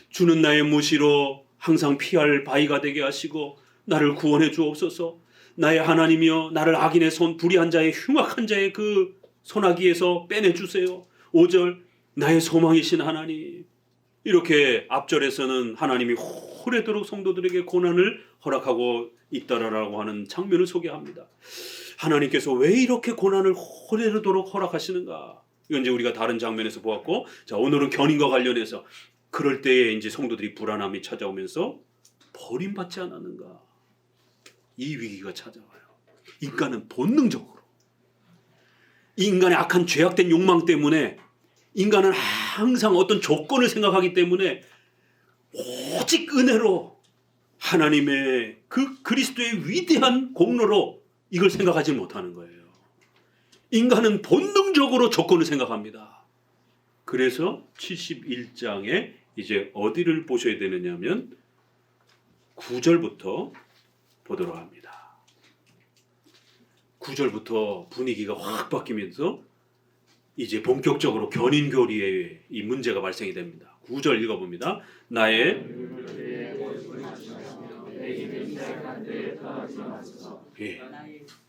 주는 나의 무시로 항상 피할 바위가 되게 하시고 나를 구원해 주옵소서. 나의 하나님이여, 나를 악인의 손, 불의한 자의, 흉악한 자의 그 손아귀에서 빼내주세요. 5절, 나의 소망이신 하나님. 이렇게 앞절에서는 하나님이 오래도록 성도들에게 고난을 허락하고 있다라고 하는 장면을 소개합니다. 하나님께서 왜 이렇게 고난을 오래도록 허락하시는가? 이건 이제 우리가 다른 장면에서 보았고, 자, 오늘은 견인과 관련해서 그럴 때에 이제 성도들이 불안함이 찾아오면서 버림받지 않았는가? 이 위기가 찾아와요. 인간은 본능적으로, 인간의 악한 죄악된 욕망 때문에 인간은 항상 어떤 조건을 생각하기 때문에 오직 은혜로 하나님의 그 그리스도의 위대한 공로로 이걸 생각하지 못하는 거예요. 인간은 본능적으로 조건을 생각합니다. 그래서 71장에 이제 어디를 보셔야 되느냐면 9절부터 보도록 합니다. 9절부터 분위기가 확 바뀌면서 이제 본격적으로 견인교리의 이 문제가 발생이 됩니다. 9절 읽어봅니다. 나의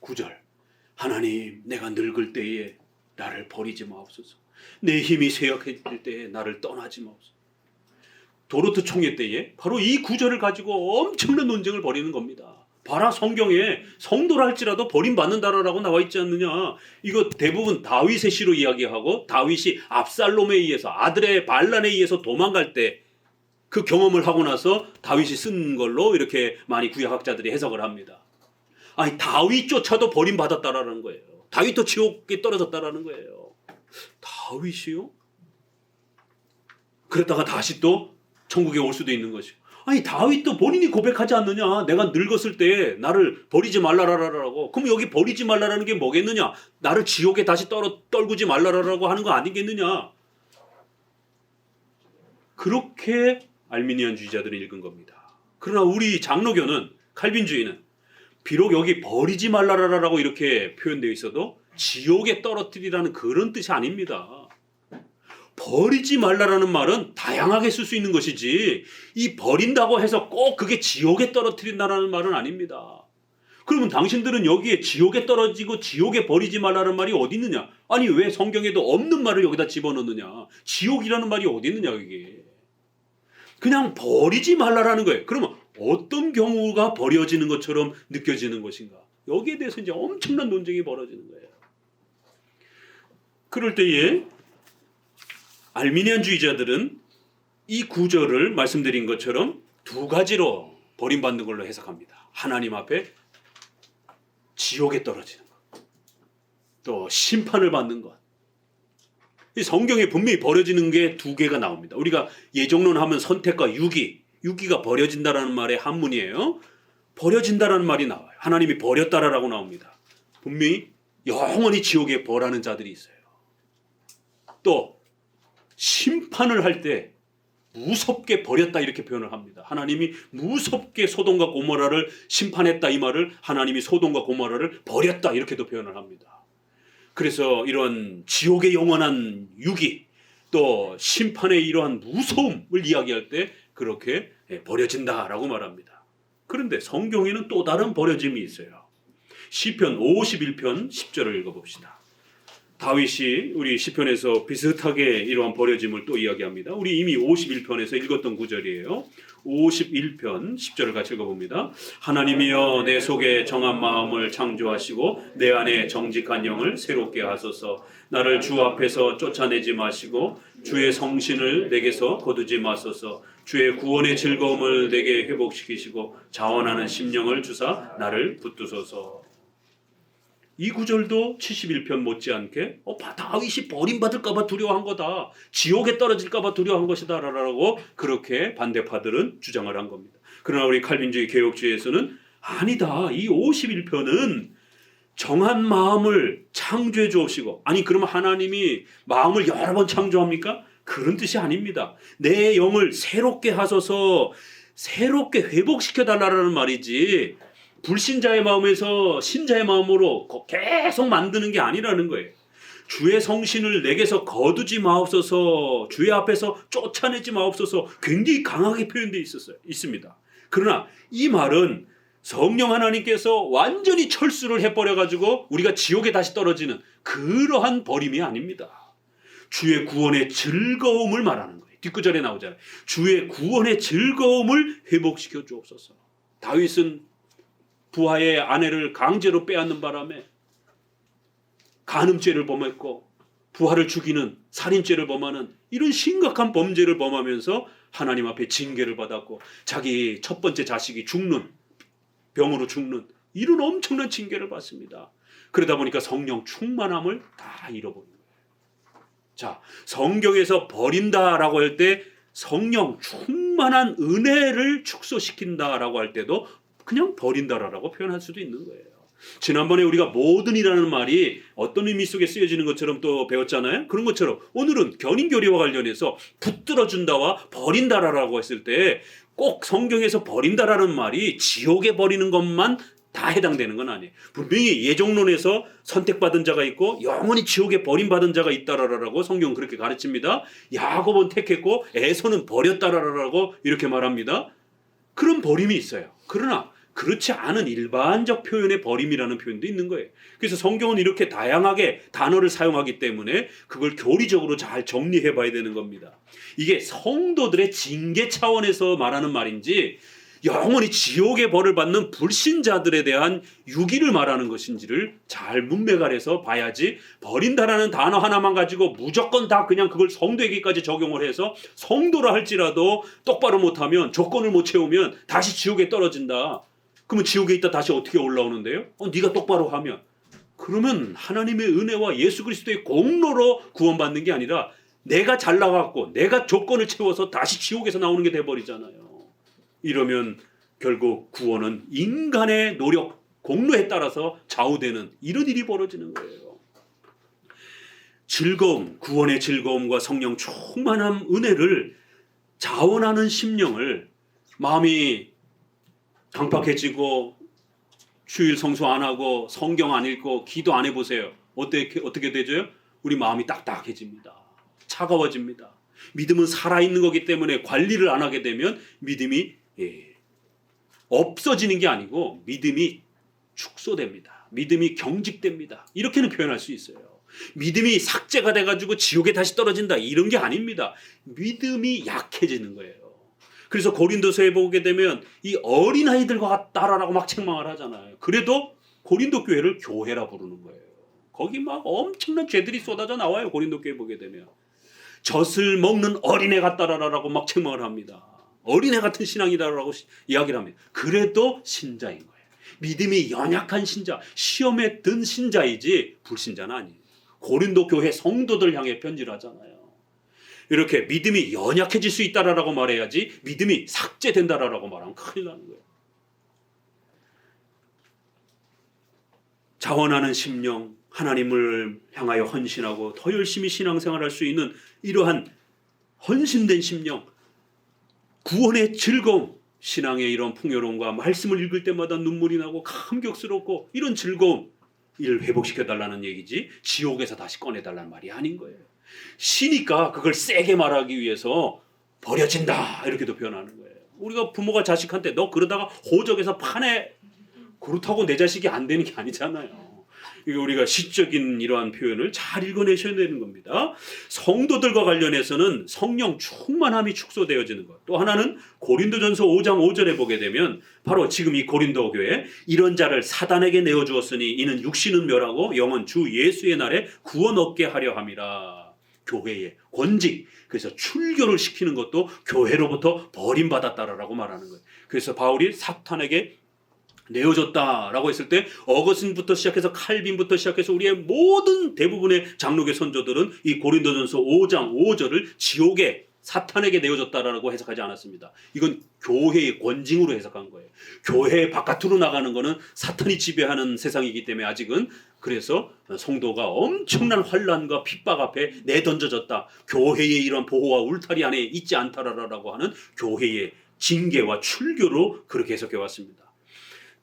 9절, 하나님, 내가 늙을 때에 나를 버리지 마옵소서. 내 힘이 쇠약해질 때에 나를 떠나지 마옵소서. 도르트 총회 때에 바로 이 9절을 가지고 엄청난 논쟁을 벌이는 겁니다. 봐라, 성경에 성도라 할지라도 버림받는다라고 나와 있지 않느냐. 이거 대부분 다윗의 시로 이야기하고, 다윗이 압살롬에 의해서, 아들의 반란에 의해서 도망갈 때 그 경험을 하고 나서 다윗이 쓴 걸로 이렇게 많이 구약학자들이 해석을 합니다. 아니, 다윗조차도 버림받았다라는 거예요. 다윗도 지옥에 떨어졌다라는 거예요. 다윗이요? 그랬다가 다시 또 천국에 올 수도 있는 것이고. 아니, 다윗도 본인이 고백하지 않느냐. 내가 늙었을 때 나를 버리지 말라라라고. 그럼 여기 버리지 말라라는 게 뭐겠느냐? 나를 지옥에 다시 떨구지 말라라고 하는 거 아니겠느냐? 그렇게 알미니안주의자들은 읽은 겁니다. 그러나 우리 장로교는, 칼빈주의는 비록 여기 버리지 말라라라고 이렇게 표현되어 있어도 지옥에 떨어뜨리라는 그런 뜻이 아닙니다. 버리지 말라라는 말은 다양하게 쓸 수 있는 것이지, 이 버린다고 해서 꼭 그게 지옥에 떨어뜨린다라는 말은 아닙니다. 그러면 당신들은 여기에 지옥에 떨어지고 지옥에 버리지 말라는 말이 어디 있느냐? 아니, 왜 성경에도 없는 말을 여기다 집어넣느냐? 지옥이라는 말이 어디 있느냐, 이게. 그냥 버리지 말라라는 거예요. 그러면 어떤 경우가 버려지는 것처럼 느껴지는 것인가? 여기에 대해서 이제 엄청난 논쟁이 벌어지는 거예요. 그럴 때에 알미니안주의자들은 이 구절을 말씀드린 것처럼 두 가지로 버림받는 걸로 해석합니다. 하나님 앞에 지옥에 떨어지는 것, 또 심판을 받는 것. 이 성경에 분명히 버려지는 게 두 개가 나옵니다. 우리가 예정론 하면 선택과 유기가 버려진다라는 말의 한문이에요. 버려진다라는 말이 나와요. 하나님이 버렸다라고 나옵니다. 분명히 영원히 지옥에 벌하는 자들이 있어요. 또 심판을 할 때 무섭게 버렸다 이렇게 표현을 합니다. 하나님이 무섭게 소돔과 고모라를 심판했다 이 말을 하나님이 소돔과 고모라를 버렸다 이렇게도 표현을 합니다. 그래서 이런 지옥의 영원한 유기 또 심판의 이러한 무서움을 이야기할 때 그렇게 버려진다라고 말합니다. 그런데 성경에는 또 다른 버려짐이 있어요. 시편 51편 10절을 읽어봅시다. 다윗이 우리 시편에서 비슷하게 이러한 버려짐을 또 이야기합니다. 우리 이미 51편에서 읽었던 구절이에요. 51편 10절을 같이 읽어봅니다. 하나님이여 내 속에 정한 마음을 창조하시고 내 안에 정직한 영을 새롭게 하소서. 나를 주 앞에서 쫓아내지 마시고 주의 성신을 내게서 거두지 마소서. 주의 구원의 즐거움을 내게 회복시키시고 자원하는 심령을 주사 나를 붙드소서. 이 구절도 71편 못지않게 다윗이 버림받을까봐 두려워한 거다. 지옥에 떨어질까봐 두려워한 것이다 라고 그렇게 반대파들은 주장을 한 겁니다. 그러나 우리 칼빈주의 개혁주의에서는 아니다. 이 51편은 정한 마음을 창조해 주옵시고 아니 그러면 하나님이 마음을 여러 번 창조합니까? 그런 뜻이 아닙니다. 내 영을 새롭게 하소서 새롭게 회복시켜 달라는 말이지 불신자의 마음에서 신자의 마음으로 계속 만드는 게 아니라는 거예요. 주의 성신을 내게서 거두지 마옵소서 주의 앞에서 쫓아내지 마옵소서 굉장히 강하게 표현되어 있습니다. 그러나 이 말은 성령 하나님께서 완전히 철수를 해버려가지고 우리가 지옥에 다시 떨어지는 그러한 버림이 아닙니다. 주의 구원의 즐거움을 말하는 거예요. 뒷구절에 나오잖아요. 주의 구원의 즐거움을 회복시켜 주옵소서. 다윗은 부하의 아내를 강제로 빼앗는 바람에 간음죄를 범했고 부하를 죽이는 살인죄를 범하는 이런 심각한 범죄를 범하면서 하나님 앞에 징계를 받았고 자기 첫 번째 자식이 병으로 죽는 이런 엄청난 징계를 받습니다. 그러다 보니까 성령 충만함을 다 잃어버린 거예요. 자, 성경에서 버린다라고 할 때 성령 충만한 은혜를 축소시킨다라고 할 때도 그냥 버린다라고 표현할 수도 있는 거예요. 지난번에 우리가 모든이라는 말이 어떤 의미 속에 쓰여지는 것처럼 또 배웠잖아요. 그런 것처럼 오늘은 견인교리와 관련해서 붙들어준다와 버린다라고 했을 때 꼭 성경에서 버린다라는 말이 지옥에 버리는 것만 다 해당되는 건 아니에요. 분명히 예정론에서 선택받은 자가 있고 영원히 지옥에 버림받은 자가 있다라고 성경은 그렇게 가르칩니다. 야곱은 택했고 에서는 버렸다라고 이렇게 말합니다. 그런 버림이 있어요. 그러나 그렇지 않은 일반적 표현의 버림이라는 표현도 있는 거예요. 그래서 성경은 이렇게 다양하게 단어를 사용하기 때문에 그걸 교리적으로 잘 정리해 봐야 되는 겁니다. 이게 성도들의 징계 차원에서 말하는 말인지 영원히 지옥의 벌을 받는 불신자들에 대한 유기를 말하는 것인지를 잘 문맥아래서 봐야지 버린다라는 단어 하나만 가지고 무조건 다 그냥 그걸 성도에게까지 적용을 해서 성도라 할지라도 똑바로 못하면 조건을 못 채우면 다시 지옥에 떨어진다. 그러면 지옥에 있다 다시 어떻게 올라오는데요? 네가 똑바로 하면. 그러면 하나님의 은혜와 예수 그리스도의 공로로 구원받는 게 아니라 내가 잘 나갔고 내가 조건을 채워서 다시 지옥에서 나오는 게 돼버리잖아요. 이러면 결국 구원은 인간의 노력, 공로에 따라서 좌우되는 이런 일이 벌어지는 거예요. 즐거움, 구원의 즐거움과 성령 충만한 은혜를 자원하는 심령을 마음이 강팍해지고 주일 성수 안 하고 성경 안 읽고 기도 안 해보세요. 어떻게 되죠? 우리 마음이 딱딱해집니다. 차가워집니다. 믿음은 살아있는 거기 때문에 관리를 안 하게 되면 믿음이 없어지는 게 아니고 믿음이 축소됩니다. 믿음이 경직됩니다. 이렇게는 표현할 수 있어요. 믿음이 삭제가 돼가지고 지옥에 다시 떨어진다 이런 게 아닙니다. 믿음이 약해지는 거예요. 그래서 고린도서에 보게 되면 이 어린아이들과 같다라고 막 책망을 하잖아요. 그래도 고린도 교회를 교회라 부르는 거예요. 거기 막 엄청난 죄들이 쏟아져 나와요. 고린도 교회 보게 되면 젖을 먹는 어린애 같다라고 막 책망을 합니다. 어린애 같은 신앙이다라고 이야기를 합니다. 그래도 신자인 거예요. 믿음이 연약한 신자, 시험에 든 신자이지 불신자는 아니에요. 고린도 교회 성도들 향해 편지를 하잖아요. 이렇게 믿음이 연약해질 수 있다라고 말해야지 믿음이 삭제된다라고 말하면 큰일 나는 거예요. 자원하는 심령, 하나님을 향하여 헌신하고 더 열심히 신앙생활할 수 있는 이러한 헌신된 심령, 구원의 즐거움, 신앙의 이런 풍요로움과 말씀을 읽을 때마다 눈물이 나고 감격스럽고 이런 즐거움, 이를 회복시켜달라는 얘기지 지옥에서 다시 꺼내달라는 말이 아닌 거예요. 시니까 그걸 세게 말하기 위해서 버려진다 이렇게도 표현하는 거예요. 우리가 부모가 자식한테 너 그러다가 호적에서 파내, 그렇다고 내 자식이 안 되는 게 아니잖아요. 이거 우리가 시적인 이러한 표현을 잘 읽어내셔야 되는 겁니다. 성도들과 관련해서는 성령 충만함이 축소되어지는 것. 또 하나는 고린도전서 5장 5절에 보게 되면 바로 지금 이 고린도 교회 이런 자를 사단에게 내어주었으니 이는 육신은 멸하고 영은 주 예수의 날에 구원 얻게 하려 함이라. 교회의 권직, 그래서 출교를 시키는 것도 교회로부터 버림받았다라고 말하는 거예요. 그래서 바울이 사탄에게 내어줬다라고 했을 때 어거스틴부터 시작해서 칼빈부터 시작해서 우리의 모든 대부분의 장로교 선조들은 이 고린도전서 5장 5절을 지옥에 사탄에게 내어줬다라고 해석하지 않았습니다. 이건 교회의 권징으로 해석한 거예요. 교회 바깥으로 나가는 거는 사탄이 지배하는 세상이기 때문에 아직은, 그래서 성도가 엄청난 환난과 핍박 앞에 내던져졌다. 교회의 이런 보호와 울타리 안에 있지 않다라고 하는 교회의 징계와 출교로 그렇게 해석해 왔습니다.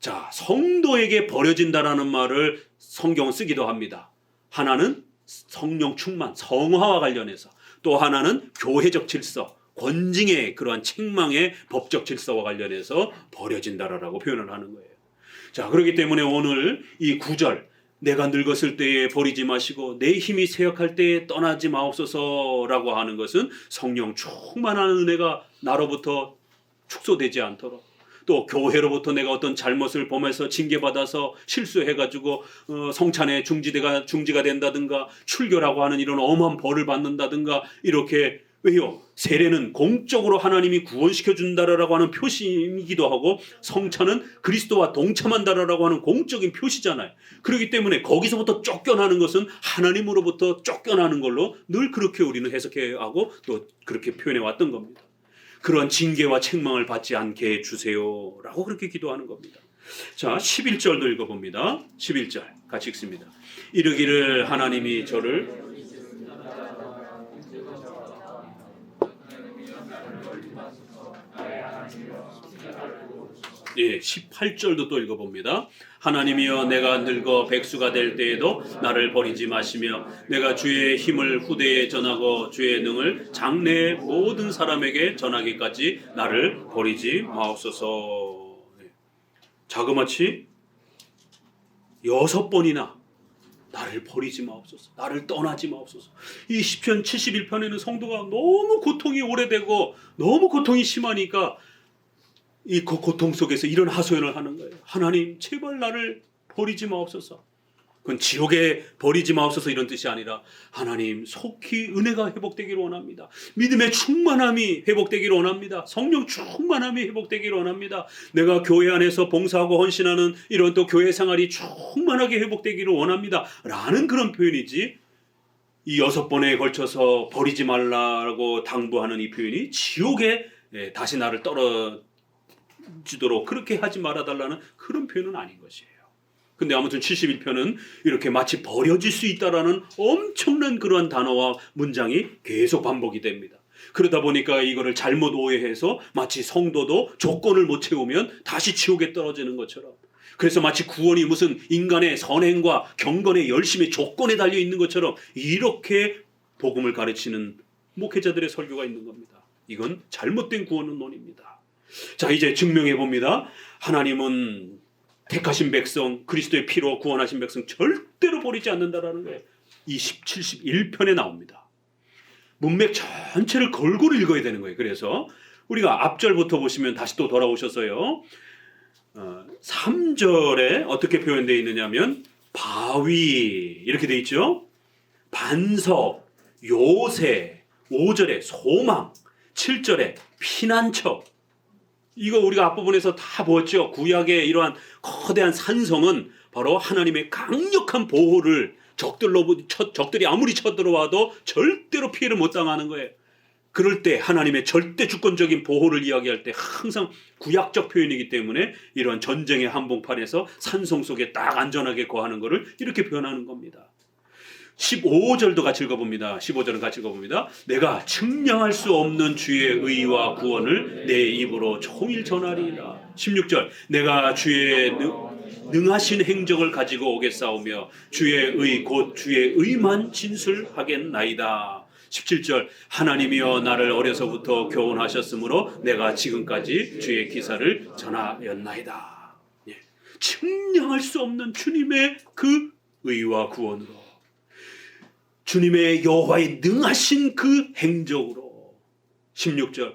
자, 성도에게 버려진다라는 말을 성경은 쓰기도 합니다. 하나는 성령 충만, 성화와 관련해서, 또 하나는 교회적 질서, 권징의 그러한 책망의 법적 질서와 관련해서 버려진다라고 표현을 하는 거예요. 자, 그렇기 때문에 오늘 이 9절, 내가 늙었을 때에 버리지 마시고 내 힘이 쇠약할 때에 떠나지 마옵소서라고 하는 것은 성령 충만한 은혜가 나로부터 축소되지 않도록, 또 교회로부터 내가 어떤 잘못을 범해서 징계받아서 실수해가지고 성찬의 중지가 된다든가 출교라고 하는 이런 엄한 벌을 받는다든가, 이렇게, 왜요? 세례는 공적으로 하나님이 구원시켜준다라고 하는 표시이기도 하고 성찬은 그리스도와 동참한다라고 하는 공적인 표시잖아요. 그렇기 때문에 거기서부터 쫓겨나는 것은 하나님으로부터 쫓겨나는 걸로 늘 그렇게 우리는 해석해하고 또 그렇게 표현해 왔던 겁니다. 그런 징계와 책망을 받지 않게 해주세요 라고 그렇게 기도하는 겁니다. 자, 11절도 읽어봅니다. 11절 같이 읽습니다. 이르기를 하나님이 저를 예, 18절도 또 읽어봅니다. 하나님이여 내가 늙어 백수가 될 때에도 나를 버리지 마시며 내가 주의 힘을 후대에 전하고 주의 능을 장래의 모든 사람에게 전하기까지 나를 버리지 마옵소서. 자그마치 6번이나 나를 버리지 마옵소서, 나를 떠나지 마옵소서. 이 시편 71편에는 성도가 너무 고통이 오래되고 너무 고통이 심하니까 이 고통 속에서 이런 하소연을 하는 거예요. 하나님 제발 나를 버리지 마옵소서. 그건 지옥에 버리지 마옵소서 이런 뜻이 아니라 하나님 속히 은혜가 회복되기를 원합니다. 믿음의 충만함이 회복되기를 원합니다. 성령 충만함이 회복되기를 원합니다. 내가 교회 안에서 봉사하고 헌신하는 이런 또 교회 생활이 충만하게 회복되기를 원합니다 라는 그런 표현이지, 이 6번에 걸쳐서 버리지 말라고 당부하는 이 표현이 지옥에 다시 나를 떨어지도록 그렇게 하지 말아달라는 그런 표현은 아닌 것이에요. 근데 아무튼 71편은 이렇게 마치 버려질 수 있다라는 엄청난 그러한 단어와 문장이 계속 반복이 됩니다. 그러다 보니까 이거를 잘못 오해해서 마치 성도도 조건을 못 채우면 다시 지옥에 떨어지는 것처럼, 그래서 마치 구원이 무슨 인간의 선행과 경건의 열심의 조건에 달려 있는 것처럼 이렇게 복음을 가르치는 목회자들의 설교가 있는 겁니다. 이건 잘못된 구원론입니다. 자, 이제 증명해 봅니다. 하나님은 택하신 백성, 그리스도의 피로 구원하신 백성 절대로 버리지 않는다라는 거예요. 이 71편에 나옵니다. 문맥 전체를 골고루 읽어야 되는 거예요. 그래서 우리가 앞절부터 보시면 다시 또 돌아오셔서요, 3절에 어떻게 표현되어 있느냐면 바위 이렇게 되어 있죠. 반석, 요새, 5절에 소망, 7절에 피난처, 이거 우리가 앞부분에서 다 보았죠. 구약의 이러한 거대한 산성은 바로 하나님의 강력한 보호를 적들이 아무리 쳐들어와도 절대로 피해를 못 당하는 거예요. 그럴 때 하나님의 절대 주권적인 보호를 이야기할 때 항상 구약적 표현이기 때문에 이러한 전쟁의 한복판에서 산성 속에 딱 안전하게 거하는 것을 이렇게 표현하는 겁니다. 15절도 같이 읽어봅니다. 15절은 같이 읽어봅니다. 내가 측량할 수 없는 주의 의와 구원을 내 입으로 종일 전하리라. 16절 내가 주의 능하신 행적을 가지고 오겠사오며 주의 의 곧 주의 의만 진술하겠나이다. 17절 하나님이여 나를 어려서부터 교훈하셨으므로 내가 지금까지 주의 기사를 전하였나이다. 예. 측량할 수 없는 주님의 그 의와 구원으로, 주님의 여호와의 능하신 그 행적으로, 16절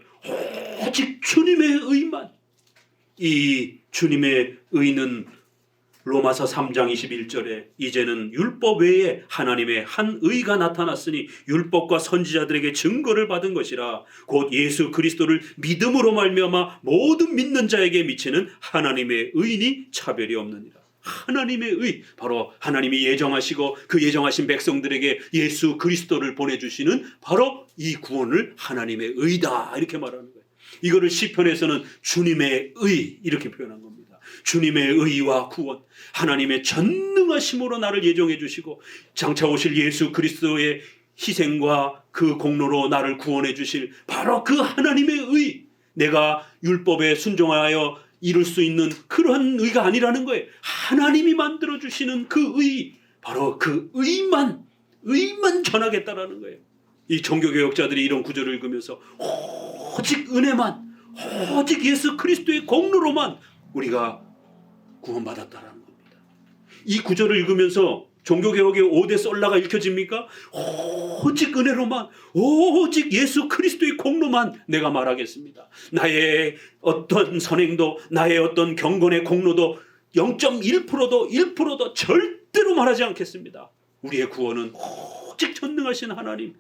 오직 주님의 의만, 이 주님의 의는 로마서 3장 21절에 이제는 율법 외에 하나님의 한 의가 나타났으니 율법과 선지자들에게 증거를 받은 것이라 곧 예수 그리스도를 믿음으로 말미암아 모든 믿는 자에게 미치는 하나님의 의니 차별이 없느니라. 하나님의 의, 바로 하나님이 예정하시고 그 예정하신 백성들에게 예수 그리스도를 보내주시는 바로 이 구원을 하나님의 의다 이렇게 말하는 거예요. 이거를 시편에서는 주님의 의 이렇게 표현한 겁니다. 주님의 의와 구원, 하나님의 전능하심으로 나를 예정해 주시고 장차 오실 예수 그리스도의 희생과 그 공로로 나를 구원해 주실 바로 그 하나님의 의, 내가 율법에 순종하여 이룰 수 있는 그러한 의가 아니라는 거예요. 하나님이 만들어 주시는 그 의, 바로 그 의만 전하겠다라는 거예요. 이 종교개혁자들이 이런 구절을 읽으면서 오직 은혜만, 오직 예수 그리스도의 공로로만 우리가 구원받았다라는 겁니다. 이 구절을 읽으면서 종교개혁의 5대 썰라가 읽혀집니까? 오직 은혜로만, 오직 예수 그리스도의 공로만 내가 말하겠습니다. 나의 어떤 선행도, 나의 어떤 경건의 공로도 0.1%도 1%도 절대로 말하지 않겠습니다. 우리의 구원은 오직 전능하신 하나님,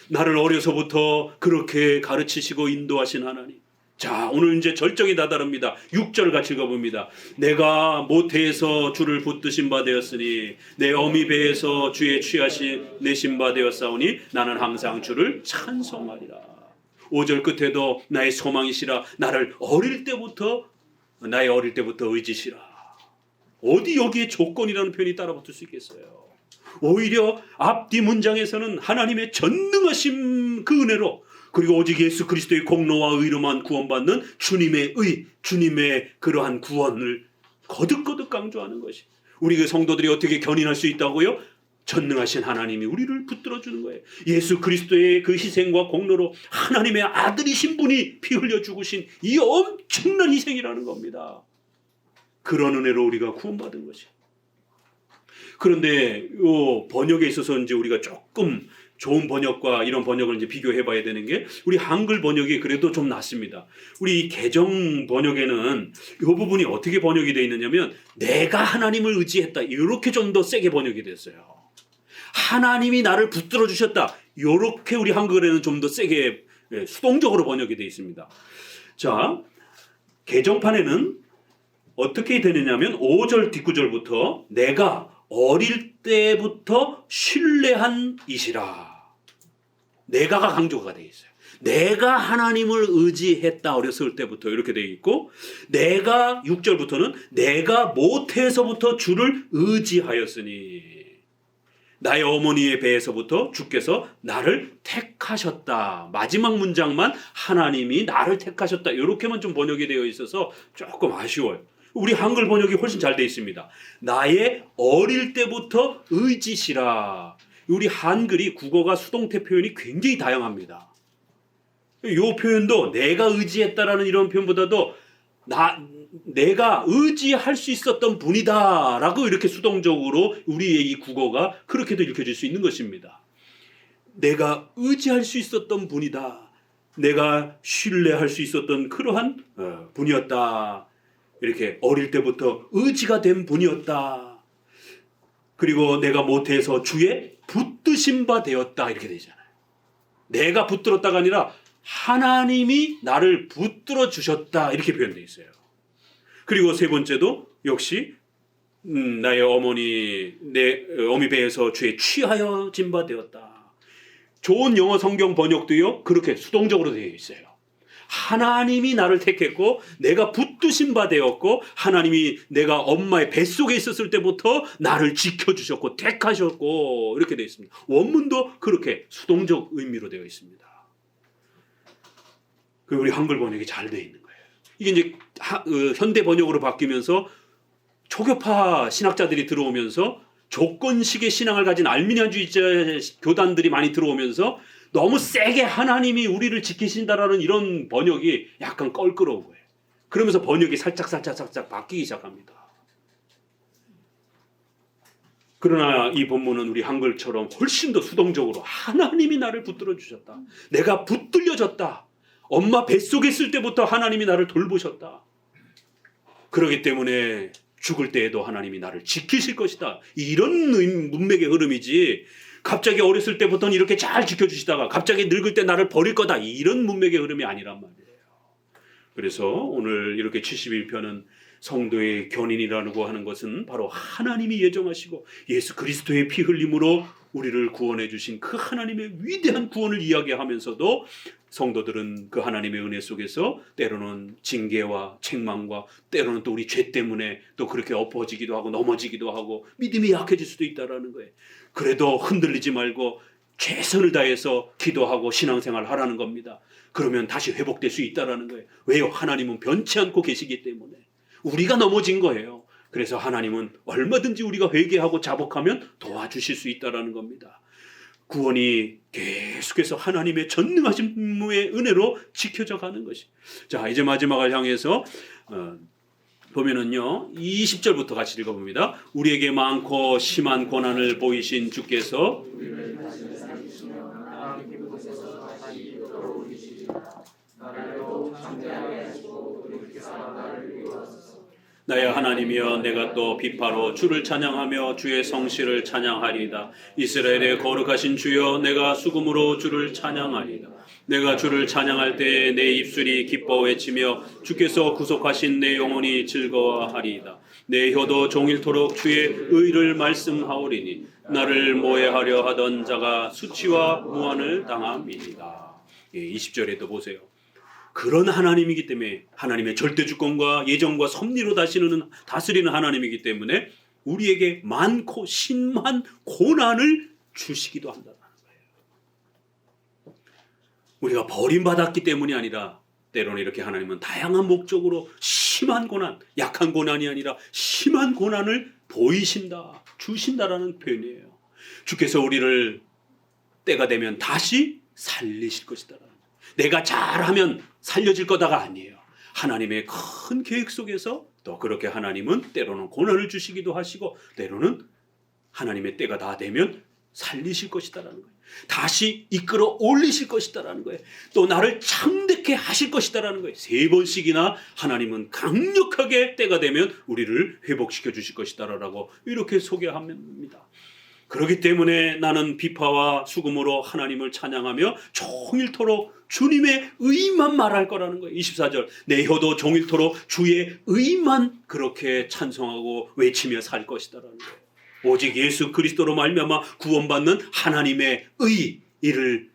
나를 어려서부터 그렇게 가르치시고 인도하신 하나님. 자, 오늘 이제 절정이 다다릅니다. 6절 같이 읽어봅니다. 내가 모태에서 주를 붙드신 바 되었으니 내 어미 배에서 주의 취하신 내신 바 되었사오니 나는 항상 주를 찬송하리라. 5절 끝에도 나의 소망이시라, 나를 나의 어릴 때부터 의지시라. 어디 여기에 조건이라는 표현이 따라붙을 수 있겠어요? 오히려 앞뒤 문장에서는 하나님의 전능하심 그 은혜로, 그리고 오직 예수 그리스도의 공로와 의로만 구원받는 주님의 의, 주님의 그러한 구원을 거듭거듭 강조하는 것이, 우리 그 성도들이 어떻게 견인할 수 있다고요? 전능하신 하나님이 우리를 붙들어 주는 거예요. 예수 그리스도의 그 희생과 공로로 하나님의 아들이신 분이 피 흘려 죽으신 이 엄청난 희생이라는 겁니다. 그런 은혜로 우리가 구원받은 것이. 그런데 이 번역에 있어서 이제 우리가 조금 좋은 번역과 이런 번역을 이제 비교해 봐야 되는 게, 우리 한글 번역이 그래도 좀 낫습니다. 우리 개정 번역에는 이 부분이 어떻게 번역이 되어 있느냐면 내가 하나님을 의지했다 이렇게 좀 더 세게 번역이 됐어요. 하나님이 나를 붙들어 주셨다 이렇게 우리 한글에는 좀 더 세게 수동적으로 번역이 되어 있습니다. 자, 개정판에는 어떻게 되느냐면 5절 뒷구절부터 내가 어릴 때부터 신뢰한 이시라. 내가가 강조가 되어 있어요. 내가 하나님을 의지했다 어렸을 때부터 이렇게 되어 있고, 내가 6절부터는 내가 모태에서부터 주를 의지하였으니 나의 어머니의 배에서부터 주께서 나를 택하셨다. 마지막 문장만 하나님이 나를 택하셨다 이렇게만 좀 번역이 되어 있어서 조금 아쉬워요. 우리 한글 번역이 훨씬 잘 되어 있습니다. 나의 어릴 때부터 의지시라. 우리 한글이 국어가 수동태 표현이 굉장히 다양합니다. 이 표현도 내가 의지했다라는 이런 표현보다도 내가 의지할 수 있었던 분이다 라고 이렇게 수동적으로 우리의 이 국어가 그렇게도 읽혀질 수 있는 것입니다. 내가 의지할 수 있었던 분이다. 내가 신뢰할 수 있었던 그러한 분이었다. 이렇게 어릴 때부터 의지가 된 분이었다. 그리고 내가 모태에서 주의 붙드신 바 되었다 이렇게 되잖아요. 내가 붙들었다가 아니라 하나님이 나를 붙들어 주셨다 이렇게 표현되어 있어요. 그리고 세 번째도 역시 나의 어머니 내 어미 배에서 죄에 취하여 짐바되었다. 좋은 영어 성경 번역도요 그렇게 수동적으로 되어 있어요. 하나님이 나를 택했고 내가 붙드신 바 되었고 하나님이 내가 엄마의 뱃속에 있었을 때부터 나를 지켜주셨고 택하셨고 이렇게 되어 있습니다. 원문도 그렇게 수동적 의미로 되어 있습니다. 그 우리 한글 번역이 잘 되어 있는 거예요. 이게 이제 현대 번역으로 바뀌면서 초교파 신학자들이 들어오면서 조건식의 신앙을 가진 알미니안주의자 교단들이 많이 들어오면서 너무 세게 하나님이 우리를 지키신다라는 이런 번역이 약간 껄끄러운 거예요. 그러면서 번역이 살짝 바뀌기 시작합니다. 그러나 이 본문은 우리 한글처럼 훨씬 더 수동적으로 하나님이 나를 붙들어 주셨다. 내가 붙들려졌다. 엄마 뱃속에 있을 때부터 하나님이 나를 돌보셨다. 그렇기 때문에 죽을 때에도 하나님이 나를 지키실 것이다. 이런 문맥의 흐름이지 갑자기 어렸을 때부터는 이렇게 잘 지켜주시다가 갑자기 늙을 때 나를 버릴 거다. 이런 문맥의 흐름이 아니란 말이에요. 그래서 오늘 이렇게 71편은 성도의 견인이라고 하는 것은 바로 하나님이 예정하시고 예수 그리스도의 피 흘림으로 우리를 구원해 주신 그 하나님의 위대한 구원을 이야기하면서도 성도들은 그 하나님의 은혜 속에서 때로는 징계와 책망과 때로는 또 우리 죄 때문에 또 그렇게 엎어지기도 하고 넘어지기도 하고 믿음이 약해질 수도 있다는 거예요. 그래도 흔들리지 말고 최선을 다해서 기도하고 신앙생활을 하라는 겁니다. 그러면 다시 회복될 수 있다는 거예요. 왜요? 하나님은 변치 않고 계시기 때문에. 우리가 넘어진 거예요. 그래서 하나님은 얼마든지 우리가 회개하고 자복하면 도와주실 수 있다는 겁니다. 구원이 계속해서 하나님의 전능하심의 은혜로 지켜져 가는 것이. 자, 이제 마지막을 향해서 보면은요 20절부터 같이 읽어봅니다. 우리에게 많고 심한 고난을 보이신 주께서 나의 하나님이여 내가 또 비파로 주를 찬양하며 주의 성실을 찬양하리이다. 이스라엘의 거룩하신 주여 내가 수금으로 주를 찬양하리이다. 내가 주를 찬양할 때에 내 입술이 기뻐 외치며 주께서 구속하신 내 영혼이 즐거워하리이다. 내 혀도 종일토록 주의 의를 말씀하오리니 나를 모해하려 하던 자가 수치와 무한을 당함이니이다. 20절에도 보세요. 그런 하나님이기 때문에 하나님의 절대 주권과 예정과 섭리로 다스리는 하나님이기 때문에 우리에게 많고 심한 고난을 주시기도 한다는 거예요. 우리가 버림받았기 때문이 아니라 때로는 이렇게 하나님은 다양한 목적으로 심한 고난, 약한 고난이 아니라 심한 고난을 보이신다, 주신다라는 표현이에요. 주께서 우리를 때가 되면 다시 살리실 것이다. 내가 잘하면 살려질 거다가 아니에요. 하나님의 큰 계획 속에서 또 그렇게 하나님은 때로는 고난을 주시기도 하시고 때로는 하나님의 때가 다 되면 살리실 것이다라는 거예요. 다시 이끌어 올리실 것이다라는 거예요. 또 나를 참되게 하실 것이다라는 거예요. 3번씩이나 하나님은 강력하게 때가 되면 우리를 회복시켜 주실 것이다라고 이렇게 소개합니다. 그렇기 때문에 나는 비파와 수금으로 하나님을 찬양하며 종일토록 주님의 의만 말할 거라는 거예요. 24절 내 혀도 종일토록 주의 의만 그렇게 찬송하고 외치며 살 것이다라는 거예요. 오직 예수 그리스도로 말미암아 구원받는 하나님의 의 이를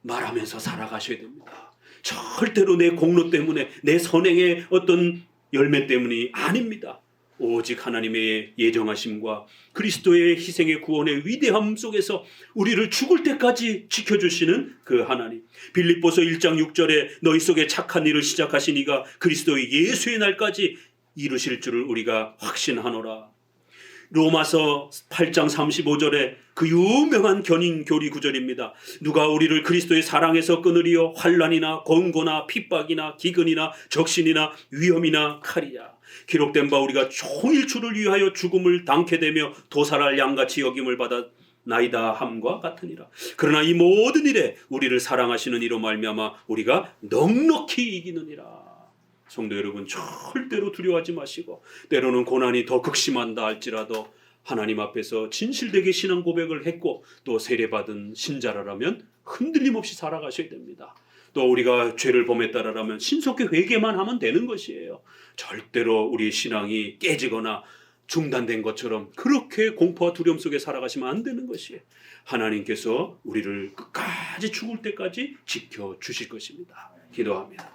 말하면서 살아가셔야 됩니다. 절대로 내 공로 때문에 내 선행의 어떤 열매 때문이 아닙니다. 오직 하나님의 예정하심과 그리스도의 희생의 구원의 위대함 속에서 우리를 죽을 때까지 지켜주시는 그 하나님. 빌립보서 1장 6절에 너희 속에 착한 일을 시작하신 이가 그리스도의 예수의 날까지 이루실 줄을 우리가 확신하노라. 로마서 8장 35절에 그 유명한 견인 교리 구절입니다. 누가 우리를 그리스도의 사랑에서 끊으리요 환난이나 권고나 핍박이나 기근이나 적신이나 위험이나 칼이야. 기록된 바 우리가 종일 주를 위하여 죽음을 당케 되며 도살할 양같이 여김을 받아 나이다 함과 같으니라. 그러나 이 모든 일에 우리를 사랑하시는 이로 말미암아 우리가 넉넉히 이기느니라. 성도 여러분, 절대로 두려워하지 마시고 때로는 고난이 더 극심한다 할지라도 하나님 앞에서 진실되게 신앙 고백을 했고 또 세례받은 신자라면 흔들림 없이 살아가셔야 됩니다. 또 우리가 죄를 범했다라면 신속히 회개만 하면 되는 것이에요. 절대로 우리 신앙이 깨지거나 중단된 것처럼 그렇게 공포와 두려움 속에 살아가시면 안 되는 것이에요. 하나님께서 우리를 끝까지 죽을 때까지 지켜주실 것입니다. 기도합니다.